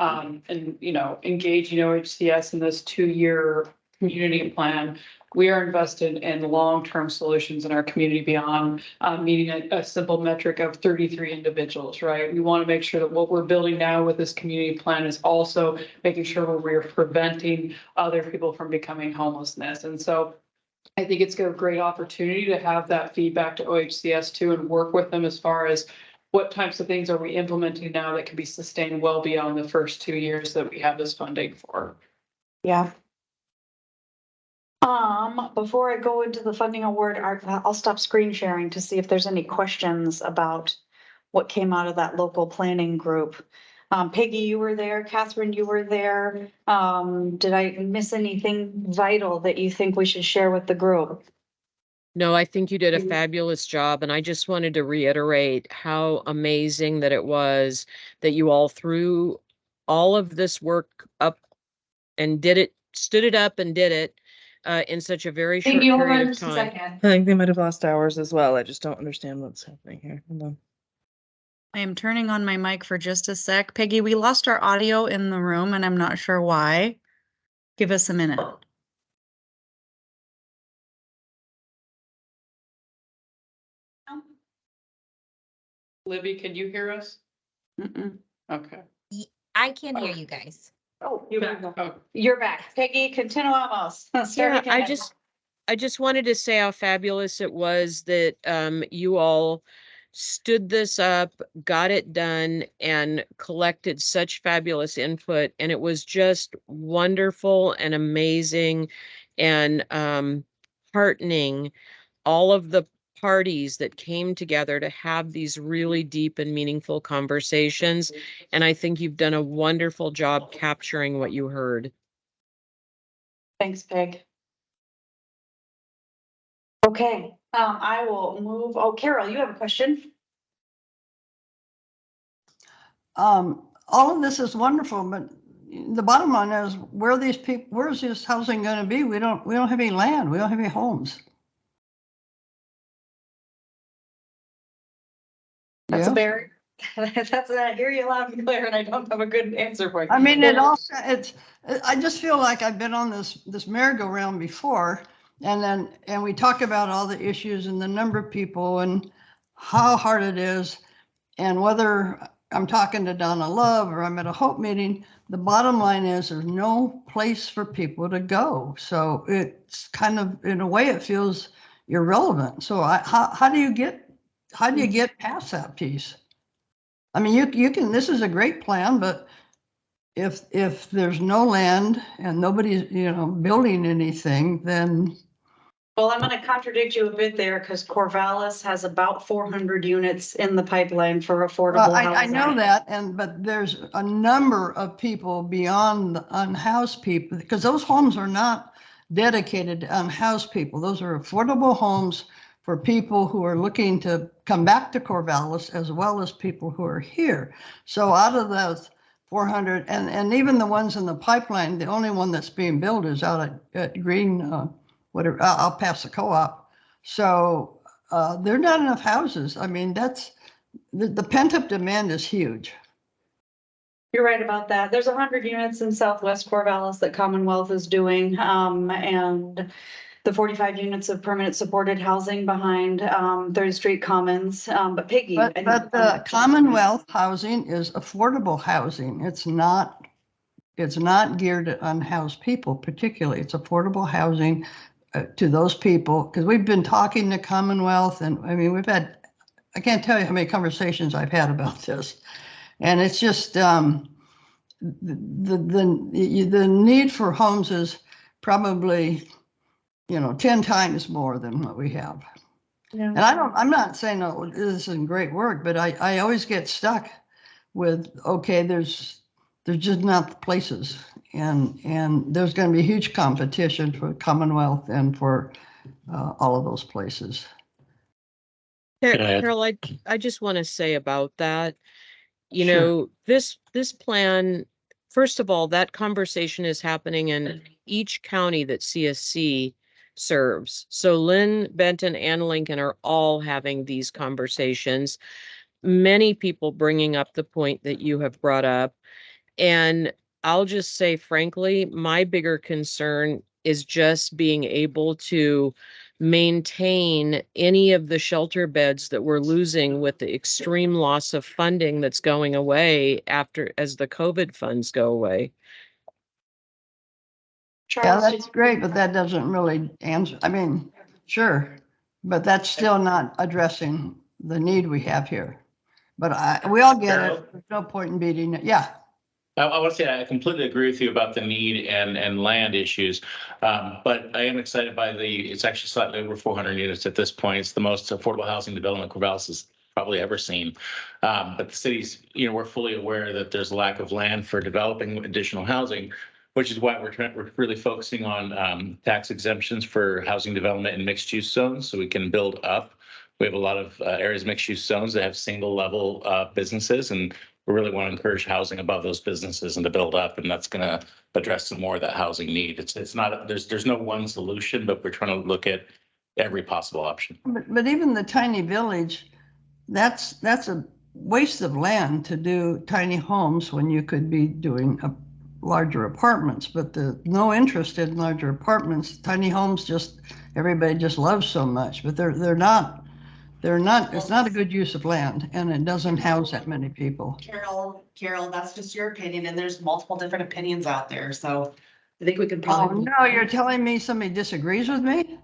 engaging OHCS in this 2-year community plan, we are invested in long-term solutions in our community beyond meeting a simple metric of 33 individuals, right? We want to make sure that what we're building now with this community plan is also making sure we're preventing other people from becoming homelessness. And so I think it's a great opportunity to have that feedback to OHCS too, and work with them as far as what types of things are we implementing now that can be sustained well beyond the first 2 years that we have this funding for. Yeah. Before I go into the funding award, I'll stop screen sharing to see if there's any questions about what came out of that local planning group. Peggy, you were there. Catherine, you were there. Did I miss anything vital that you think we should share with the group? No, I think you did a fabulous job, and I just wanted to reiterate how amazing that it was that you all threw all of this work up and stood it up and did it in such a very short period of time. I think they might have lost hours as well. I just don't understand what's happening here. Hold on. I am turning on my mic for just a sec. Peggy, we lost our audio in the room and I'm not sure why. Give us a minute. Libby, can you hear us? Mm-mm. Okay. I can hear you guys. Oh, Oh, you're back. Peggy, continuamos. Yeah, I just wanted to say how fabulous it was that you all stood this up, got it done, and collected such fabulous input. And it was just wonderful and amazing and heartening, all of the parties that came together to have these really deep and meaningful conversations. And I think you've done a wonderful job capturing what you heard. Thanks, Peg. Okay, I will move. Oh, Carol, you have a question? All of this is wonderful, but the bottom line is where's this housing going to be? We don't have any land. We don't have any homes. That's a barrier. I hear you loud and clear, and I don't have a good answer for you. I mean, I just feel like I've been on this merry-go-round before, and we talk about all the issues and the number of people and how hard it is, and whether I'm talking to Donna Love or I'm at a H.O.P.E meeting, the bottom line is there's no place for people to go. So it's kind of, in a way, it feels irrelevant. So how do you get past that piece? I mean, you can, this is a great plan, but if there's no land and nobody's, building anything, then Well, I'm gonna contradict you a bit there because Corvallis has about 400 units in the pipeline for affordable I housing. know that, but there's a number of people beyond the unhoused people, because those homes are not dedicated to unhoused people. Those are affordable homes for people who are looking to come back to Corvallis, as well as people who are here. So out of those 400, and even the ones in the pipeline, the only one that's being built is out at Green, whatever, I'll pass the co-op. So there are not enough houses. I mean, that's, the pent-up demand is huge. You're right about that. There's 100 units in Southwest Corvallis that Commonwealth is doing, and the 45 units of permanent supported housing behind 3rd Street Commons. But Peggy, But the Commonwealth housing is affordable housing. It's not geared to unhoused people particularly. It's affordable housing to those people, because we've been talking to Commonwealth, and I mean, I can't tell you how many conversations I've had about this. And it's just the need for homes is probably, 10 times more than what we have. Yeah. And I'm not saying, oh, this isn't great work, but I always get stuck with, okay, there's just not the places. And there's going to be huge competition for Commonwealth and for all of those places. Carol, I just want to say about that, this plan, first of all, that conversation is happening in each county that CSC serves. So Lynn, Benton, and Lincoln are all having these conversations. Many people bringing up the point that you have brought up. And I'll just say, frankly, my bigger concern is just being able to maintain any of the shelter beds that we're losing with the extreme loss of funding that's going away as the COVID funds go away. Yeah, that's great, but that doesn't really answer. I mean, sure, but that's still not addressing the need we have here. But we all get it. There's no point in beating it. Yeah. I want to say I completely agree with you about the need and land issues, but I am excited by it's actually slightly over 400 units at this point. It's the most affordable housing development Corvallis has probably ever seen. But the cities, we're fully aware that there's a lack of land for developing additional housing, which is why we're really focusing on tax exemptions for housing development in mixed use zones, so we can build up. We have a lot of areas mixed use zones that have single level businesses, and we really want to encourage housing above those businesses and to build up, and that's going to address some more of that housing need. It's not, there's no one solution, but we're trying to look at every possible option. But even the tiny village, that's a waste of land to do tiny homes when you could be doing larger apartments. But no interest in larger apartments. Tiny homes everybody just loves so much, but they're not. It's not a good use of land, and it doesn't house that many people. Carol, that's just your opinion, and there's multiple different opinions out there, so I think we could probably. Oh, no, you're telling me somebody disagrees with me?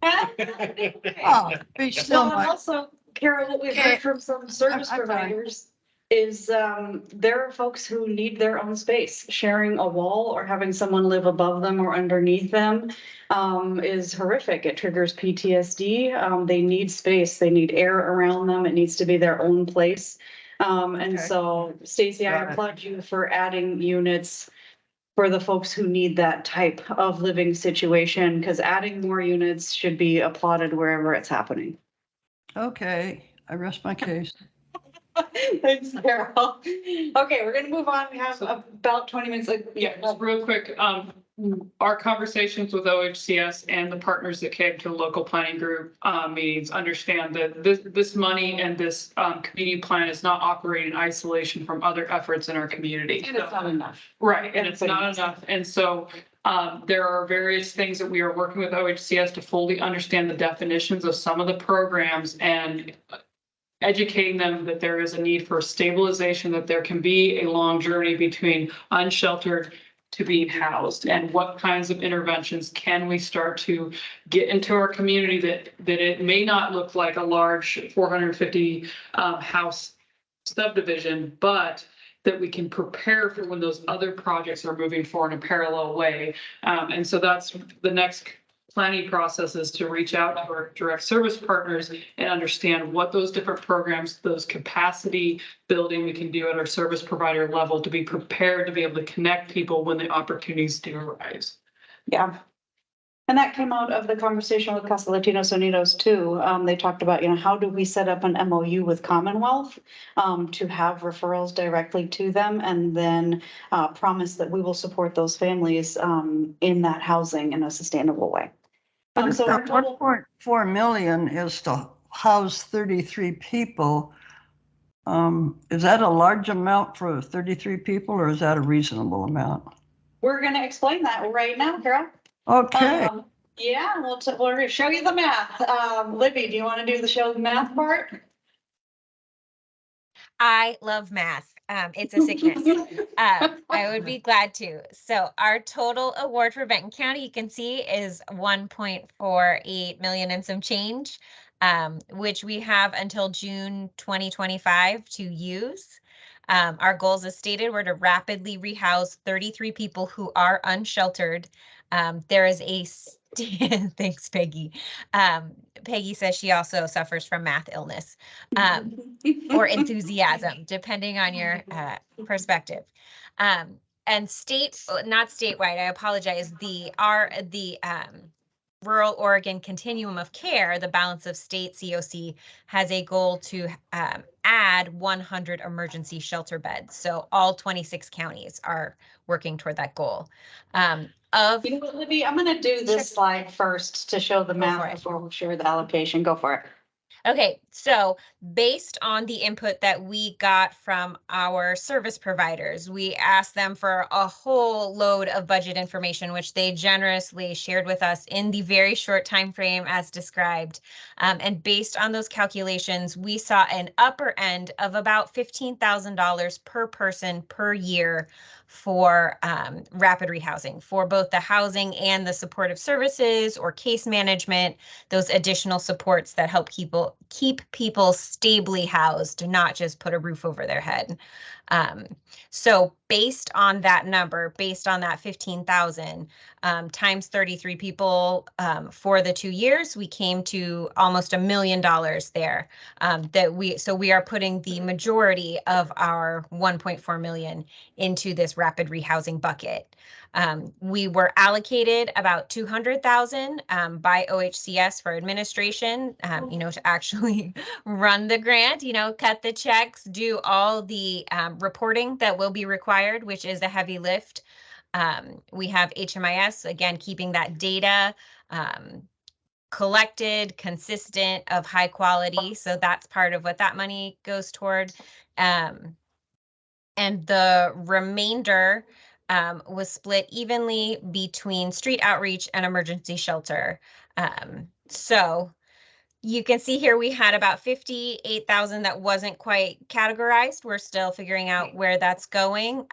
Oh, be still. Well, and also, Carol, what we've heard from some service providers is there are folks who need their own space. Sharing a wall or having someone live above them or underneath them is horrific. It triggers PTSD. They need space. They need air around them. It needs to be their own place. And so, Stacy, I applaud you for adding units for the folks who need that type of living situation, because adding more units should be applauded wherever it's happening. Okay, I rest my case. Thanks, Carol. Okay, we're gonna move on. We have about 20 minutes. Yeah, just real quick. Our conversations with OHCS and the partners that came to local planning group meetings understand that this money and this community plan is not operating in isolation from other efforts in our community. And it's not enough. Right, and it's not enough. And so there are various things that we are working with OHCS to fully understand the definitions of some of the programs and educating them that there is a need for stabilization, that there can be a long journey between unsheltered to being housed, and what kinds of interventions can we start to get into our community that it may not look like a large 450 house subdivision, but that we can prepare for when those other projects are moving forward in a parallel way. And so that's the next planning processes to reach out to our direct service partners and understand what those different programs, those capacity building we can do at our service provider level to be prepared to be able to connect people when the opportunities do arise. Yeah. And that came out of the conversation with Casa Latinos Unidos too. They talked about, how do we set up an MOU with Commonwealth to have referrals directly to them and then promise that we will support those families in that housing in a sustainable way. So our total 1.4 million is to house 33 people. Is that a large amount for 33 people or is that a reasonable amount? We're going to explain that right now, Carol. Okay. Yeah, we're going to show you the math. Libby, do you want to do the show the math part? I love math. It's a sickness. I would be glad to. So our total award for Benton County, you can see, is 1.48 million and some change, which we have until June 2025 to use. Our goals, as stated, were to rapidly rehouse 33 people who are unsheltered. There is a thanks, Peggy. Peggy says she also suffers from math illness or enthusiasm, depending on your perspective. And not statewide, I apologize. The Rural Oregon Continuum of Care, the Balance of State COC, has a goal to add 100 emergency shelter beds. So all 26 counties are working toward that goal. You know what, Libby, I'm going to do this slide first to show the math before we share the allocation. Go for it. Okay, so based on the input that we got from our service providers, we asked them for a whole load of budget information, which they generously shared with us in the very short time frame as described. And based on those calculations, we saw an upper end of about $15,000 per person per year for rapid rehousing, for both the housing and the supportive services or case management, those additional supports that help keep people stably housed, not just put a roof over their head. So based on that number, based on that 15,000 times 33 people for the 2 years, we came to almost $1 million there. So we are putting the majority of our 1.4 million into this rapid rehousing bucket. We were allocated about 200,000 by OHCS for administration, to actually run the grant, cut the checks, do all the reporting that will be required, which is a heavy lift. We have HMIS, again, keeping that data collected, consistent, of high quality. So that's part of what that money goes toward. And the remainder was split evenly between street outreach and emergency shelter. So you can see here we had about 58,000 that wasn't quite categorized. We're still figuring out where that's going.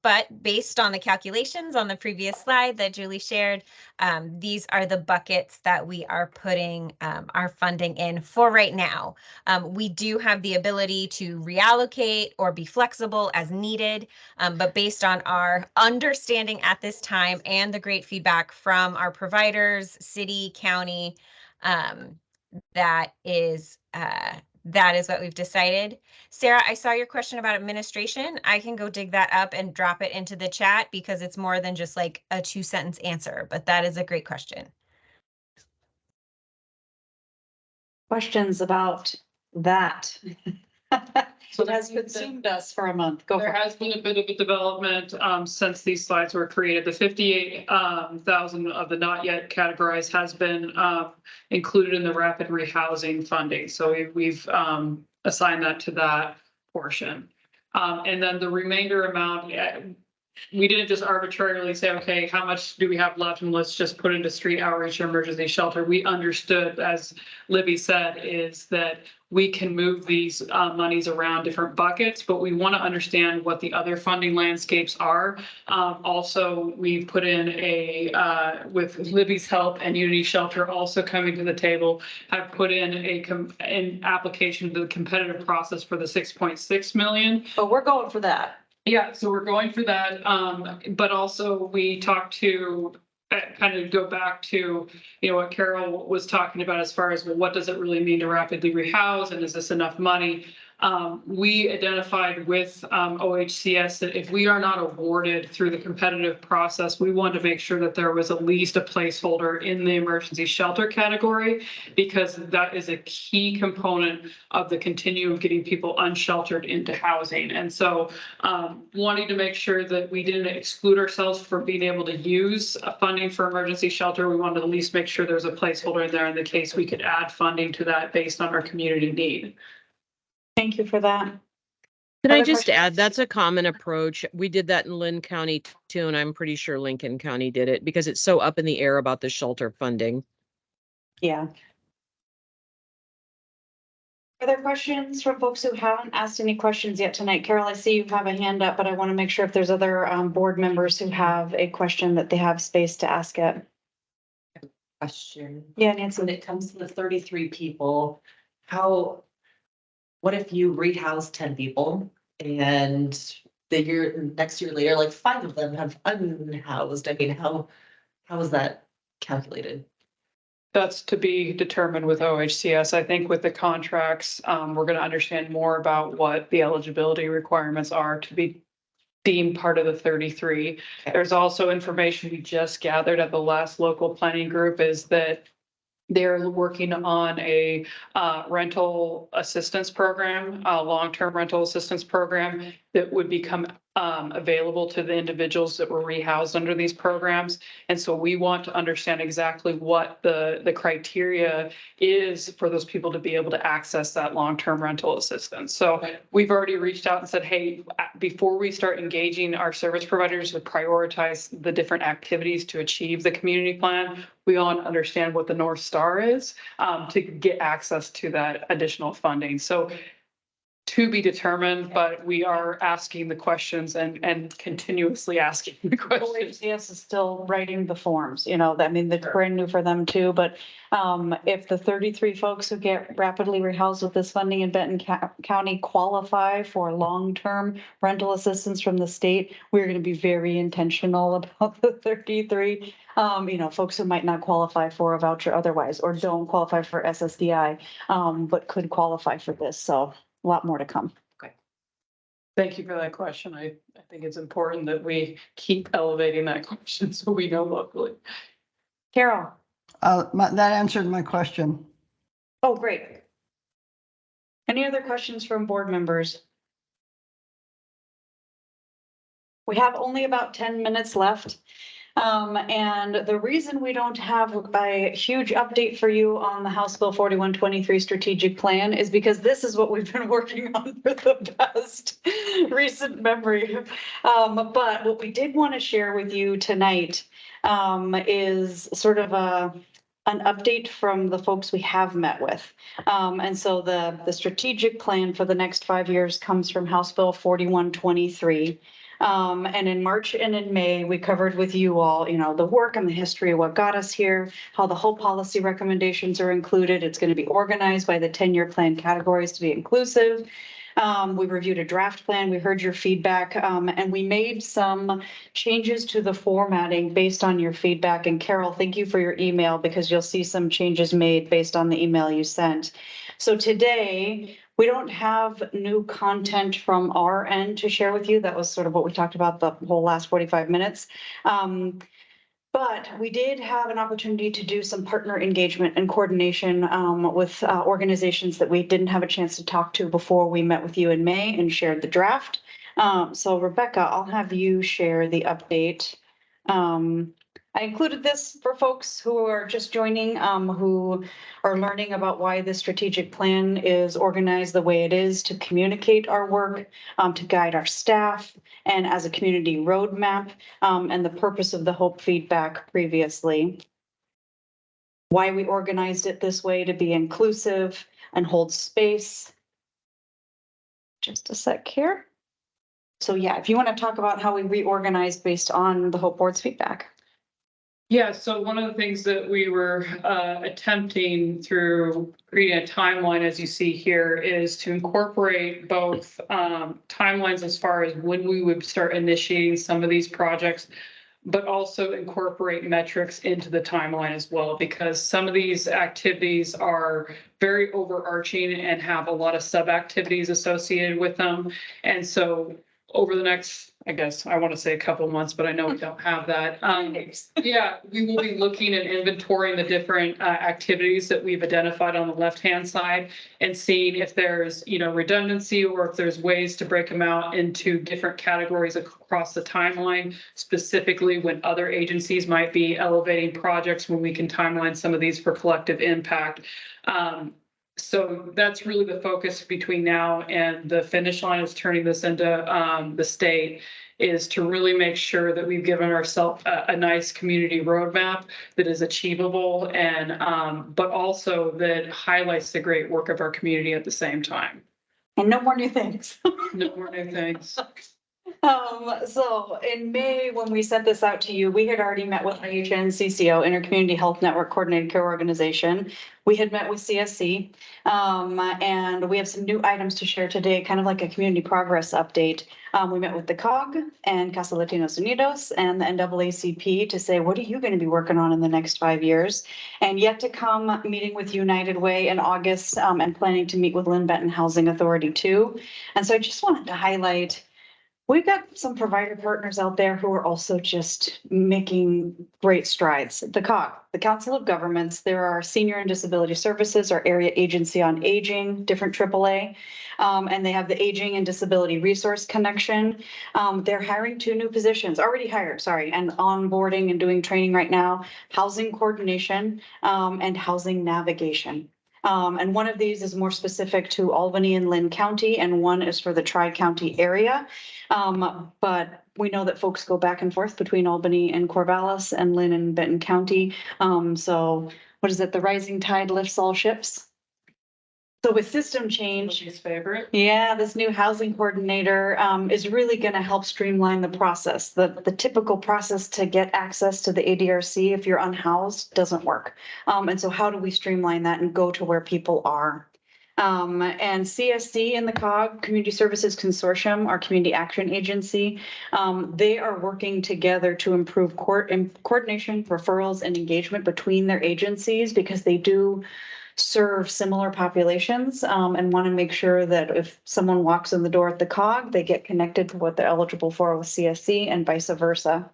But based on the calculations on the previous slide that Julie shared, these are the buckets that we are putting our funding in for right now. We do have the ability to reallocate or be flexible as needed, but based on our understanding at this time and the great feedback from our providers, city, county, that is what we've decided. Sarah, I saw your question about administration. I can go dig that up and drop it into the chat because it's more than just like a 2-sentence answer, but that is a great question. Questions about that? So that's consumed us for a month. There has been a bit of a development since these slides were created. The 58,000 of the not yet categorized has been included in the rapid rehousing funding. So we've assigned that to that portion. And then the remainder amount, we didn't just arbitrarily say, okay, how much do we have left and let's just put into street outreach or emergency shelter. We understood, as Libby said, is that we can move these monies around different buckets, but we want to understand what the other funding landscapes are. Also, we've put in with Libby's help and Unity Shelter also coming to the table, have put in an application to the competitive process for the 6.6 million. But we're going for that. Yeah, so we're going for that. But also we talked to kind of go back to, what Carol was talking about as far as, well, what does it really mean to rapidly rehouse, and is this enough money? We identified with OHCS that if we are not awarded through the competitive process, we wanted to make sure that there was at least a placeholder in the emergency shelter category, because that is a key component of the continuum of getting people unsheltered into housing. And so wanting to make sure that we didn't exclude ourselves from being able to use funding for emergency shelter, we wanted to at least make sure there's a placeholder in there in the case we could add funding to that based on our community need. Thank you for that. Can I Other just questions? add, that's a common approach. We did that in Lynn County too, and I'm pretty sure Lincoln County did it because it's so up in the air about the shelter funding. Yeah. Other questions from folks who haven't asked any questions yet tonight? Carol, I see you have a hand up, but I want to make sure if there's other board members who have a question that they have space to ask it. Question. Yeah, Nancy. When it comes to the 33 people, what if you rehouse 10 people and next year later, like 5 of them have unhoused? I mean, how is that calculated? That's to be determined with OHCS. I think with the contracts, we're going to understand more about what the eligibility requirements are to be deemed part of the 33. Okay. There's also information we just gathered at the last local planning group is that they're working on a rental assistance program, a long-term rental assistance program that would become available to the individuals that were rehoused under these programs. And so we want to understand exactly what the criteria is for those people to be able to access that long-term rental assistance. So we've already reached out and said, hey, before we start engaging our service providers to prioritize the different activities to achieve the community plan, we want to understand what the North Star is to get access to that additional funding. So to be determined, but we are asking the questions and continuously asking the questions. OHCS is still writing the forms, I mean, that's brand new for them too, but if the 33 folks who get rapidly rehoused with this funding in Benton County qualify for long-term rental assistance from the state, we're going to be very intentional about the 33, folks who might not qualify for a voucher otherwise, or don't qualify for SSDI, but could qualify for this. So a lot more to come. Okay. Thank you for that question. I think it's important that we keep elevating that question so we know locally. Carol. That answered my question. Oh, great. Any other questions from board members? We have only about 10 minutes left. And the reason we don't have a huge update for you on the House Bill 4123 strategic plan is because this is what we've been working on for the past recent memory. But what we did want to share with you tonight is sort of an update from the folks we have met with. And so the strategic plan for the next 5 years comes from House Bill 4123. And in March and in May, we covered with you all, the work and the history of what got us here, how the whole policy recommendations are included. It's going to be organized by the 10-year plan categories to be inclusive. We reviewed a draft plan. We heard your feedback, and we made some changes to the formatting based on your feedback. And Carol, thank you for your email, because you'll see some changes made based on the email you sent. So today, we don't have new content from our end to share with you. That was sort of what we talked about the whole last 45 minutes. But we did have an opportunity to do some partner engagement and coordination with organizations that we didn't have a chance to talk to before we met with you in May and shared the draft. So Rebecca, I'll have you share the update. I included this for folks who are just joining, who are learning about why the strategic plan is organized the way it is to communicate our work, to guide our staff, and as a community roadmap, and the purpose of the HOPE feedback previously. Why we organized it this way to be inclusive and hold space. Just a sec here. So yeah, if you want to talk about how we reorganized based on the HOPE board's feedback. Yeah, so one of the things that we were attempting through creating a timeline, as you see here, is to incorporate both timelines as far as when we would start initiating some of these projects, but also incorporate metrics into the timeline as well, because some of these activities are very overarching and have a lot of sub-activities associated with them. And so over the next, I guess, I want to say a couple of months, but I know we don't have that. Yeah, we will be looking at inventorying the different activities that we've identified on the left-hand side and seeing if there's, redundancy or if there's ways to break them out into different categories across the timeline, specifically when other agencies might be elevating projects, when we can timeline some of these for collective impact. So that's really the focus between now and the finish line is turning this into the state, is to really make sure that we've given ourselves a nice community roadmap that is achievable and but also that highlights the great work of our community at the same time. And no more new things. No more new things. So in May, when we sent this out to you, we had already met with IHN CCO, Intercommunity Health Network Coordinated Care Organization. We had met with CSC, and we have some new items to share today, kind of like a community progress update. We met with the COG and Casa Latinos Unidos and the NAACP to say, what are you going to be working on in the next 5 years? And yet to come, meeting with United Way in August and planning to meet with Lynn Benton Housing Authority too. And so I just wanted to highlight, we've got some provider partners out there who are also just making great strides. The COG, the Council of Governments, there are Senior and Disability Services, our Area Agency on Aging, different AAA, and they have the Aging and Disability Resource Connection. They're hiring 2 new positions, already hired, and onboarding and doing training right now, housing coordination and housing navigation. And one of these is more specific to Albany and Lynn County, and one is for the Tri-County area. But we know that folks go back and forth between Albany and Corvallis and Lynn and Benton County. So what is it? The rising tide lifts all ships. So with system change, His favorite. yeah, this new housing coordinator is really going to help streamline the process. The typical process to get access to the ADRC if you're unhoused doesn't work. And so how do we streamline that and go to where people are? And CSC and the COG, Community Services Consortium, our community action agency, they are working together to improve coordination, referrals, and engagement between their agencies, because they do serve similar populations and want to make sure that if someone walks in the door at the COG, they get connected to what they're eligible for with CSC and vice versa.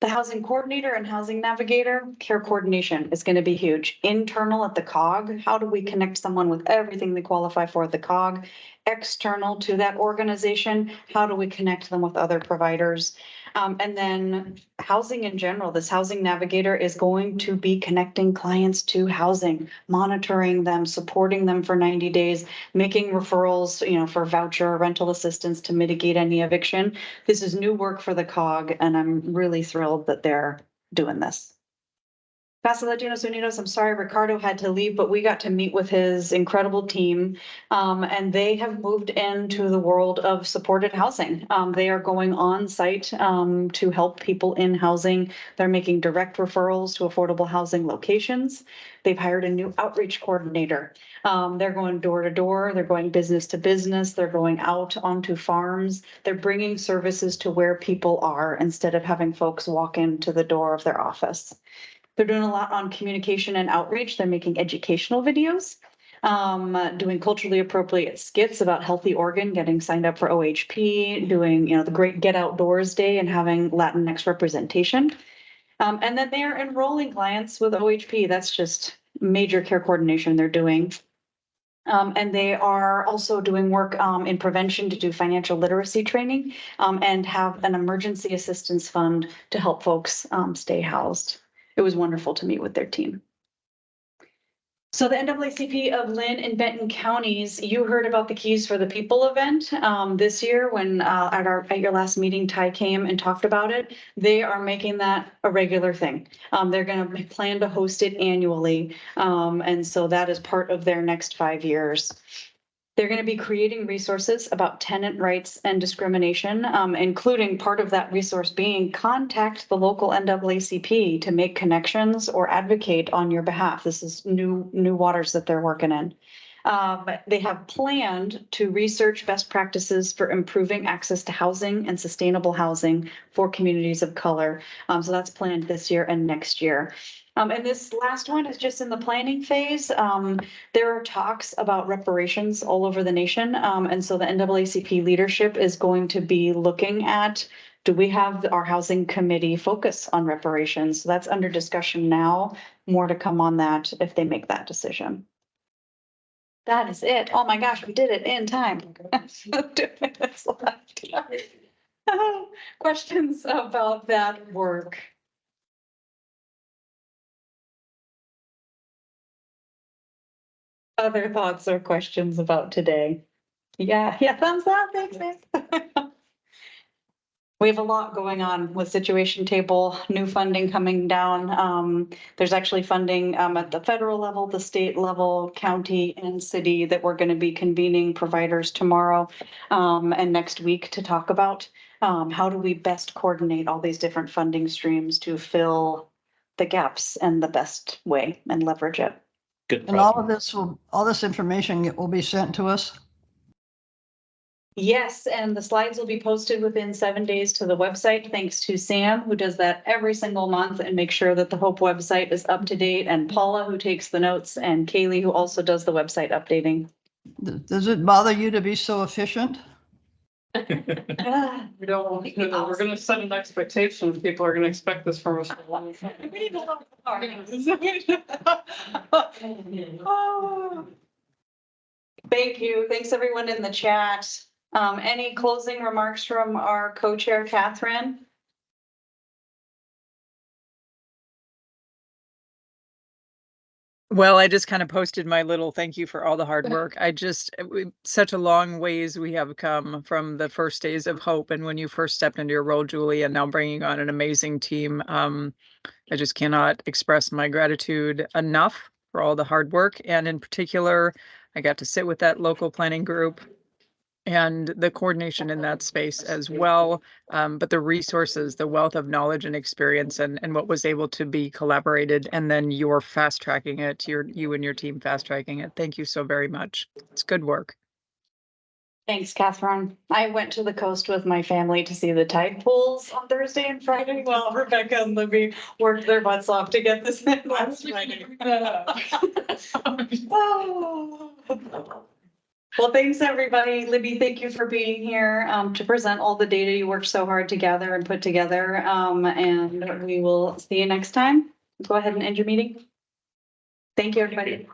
The housing coordinator and housing navigator, care coordination is going to be huge. Internal at the COG, how do we connect someone with everything they qualify for at the COG? External to that organization, how do we connect them with other providers? And then housing in general, this housing navigator is going to be connecting clients to housing, monitoring them, supporting them for 90 days, making referrals, for voucher or rental assistance to mitigate any eviction. This is new work for the COG, and I'm really thrilled that they're doing this. Casa Latinos Unidos, I'm sorry, Ricardo had to leave, but we got to meet with his incredible team, and they have moved into the world of supported housing. They are going on site to help people in housing. They're making direct referrals to affordable housing locations. They've hired a new outreach coordinator. They're going door to door. They're going business to business. They're going out onto farms. They're bringing services to where people are instead of having folks walk into the door of their office. They're doing a lot on communication and outreach. They're making educational videos, doing culturally appropriate skits about Healthy Oregon, getting signed up for OHP, doing, the Great Get Outdoors Day and having Latinx representation. And then they're enrolling clients with OHP. That's just major care coordination they're doing. And they are also doing work in prevention to do financial literacy training and have an emergency assistance fund to help folks stay housed. It was wonderful to meet with their team. So the NAACP of Lynn and Benton counties, you heard about the Keys for the People event this year when at your last meeting, Ty came and talked about it. They are making that a regular thing. They're going to plan to host it annually. And so that is part of their next 5 years. They're going to be creating resources about tenant rights and discrimination, including part of that resource being contact the local NAACP to make connections or advocate on your behalf. This is new waters that they're working in. They have planned to research best practices for improving access to housing and sustainable housing for communities of color. So that's planned this year and next year. And this last one is just in the planning phase. There are talks about reparations all over the nation. And so the NAACP leadership is going to be looking at, do we have our housing committee focus on reparations? So that's under discussion now. More to come on that if they make that decision. That is it. Oh my gosh, we did it in time. 2 minutes left. Questions about that work? Other thoughts or questions about today? Yeah, thumbs up, thanks. We have a lot going on with Situation Table, new funding coming down. There's actually funding at the federal level, the state level, county and city that we're going to be convening providers tomorrow and next week to talk about how do we best coordinate all these different funding streams to fill the gaps in the best way and leverage it. Good. And all this information will be sent to us? Yes, and the slides will be posted within 7 days to the website, thanks to Sam, who does that every single month and makes sure that the HOPE website is up to date, and Paula, who takes the notes, and Kaylee, who also does the website updating. Does it bother you to be so efficient? We don't, we're gonna set an expectation. People are gonna expect this from us. Thank you. Thanks, everyone in the chat. Any closing remarks from our co-chair, Catherine? Well, I just kind of posted my little thank you for all the hard work. Such a long ways we have come from the first days of HOPE. And when you first stepped into your role, Julie, and now bringing on an amazing team, I just cannot express my gratitude enough for all the hard work. And in particular, I got to sit with that local planning group and the coordination in that space as well. But the resources, the wealth of knowledge and experience and what was able to be collaborated, and then you're fast tracking it, you and your team fast tracking it. Thank you so very much. It's good work. Thanks, Catherine. I went to the coast with my family to see the tide pools on Thursday and Friday while Rebecca and Libby worked their butts off to get this in last Friday. Well, thanks, everybody. Libby, thank you for being here to present all the data you worked so hard to gather and put together. And we will see you next time. Go ahead and end your meeting. Thank you, everybody.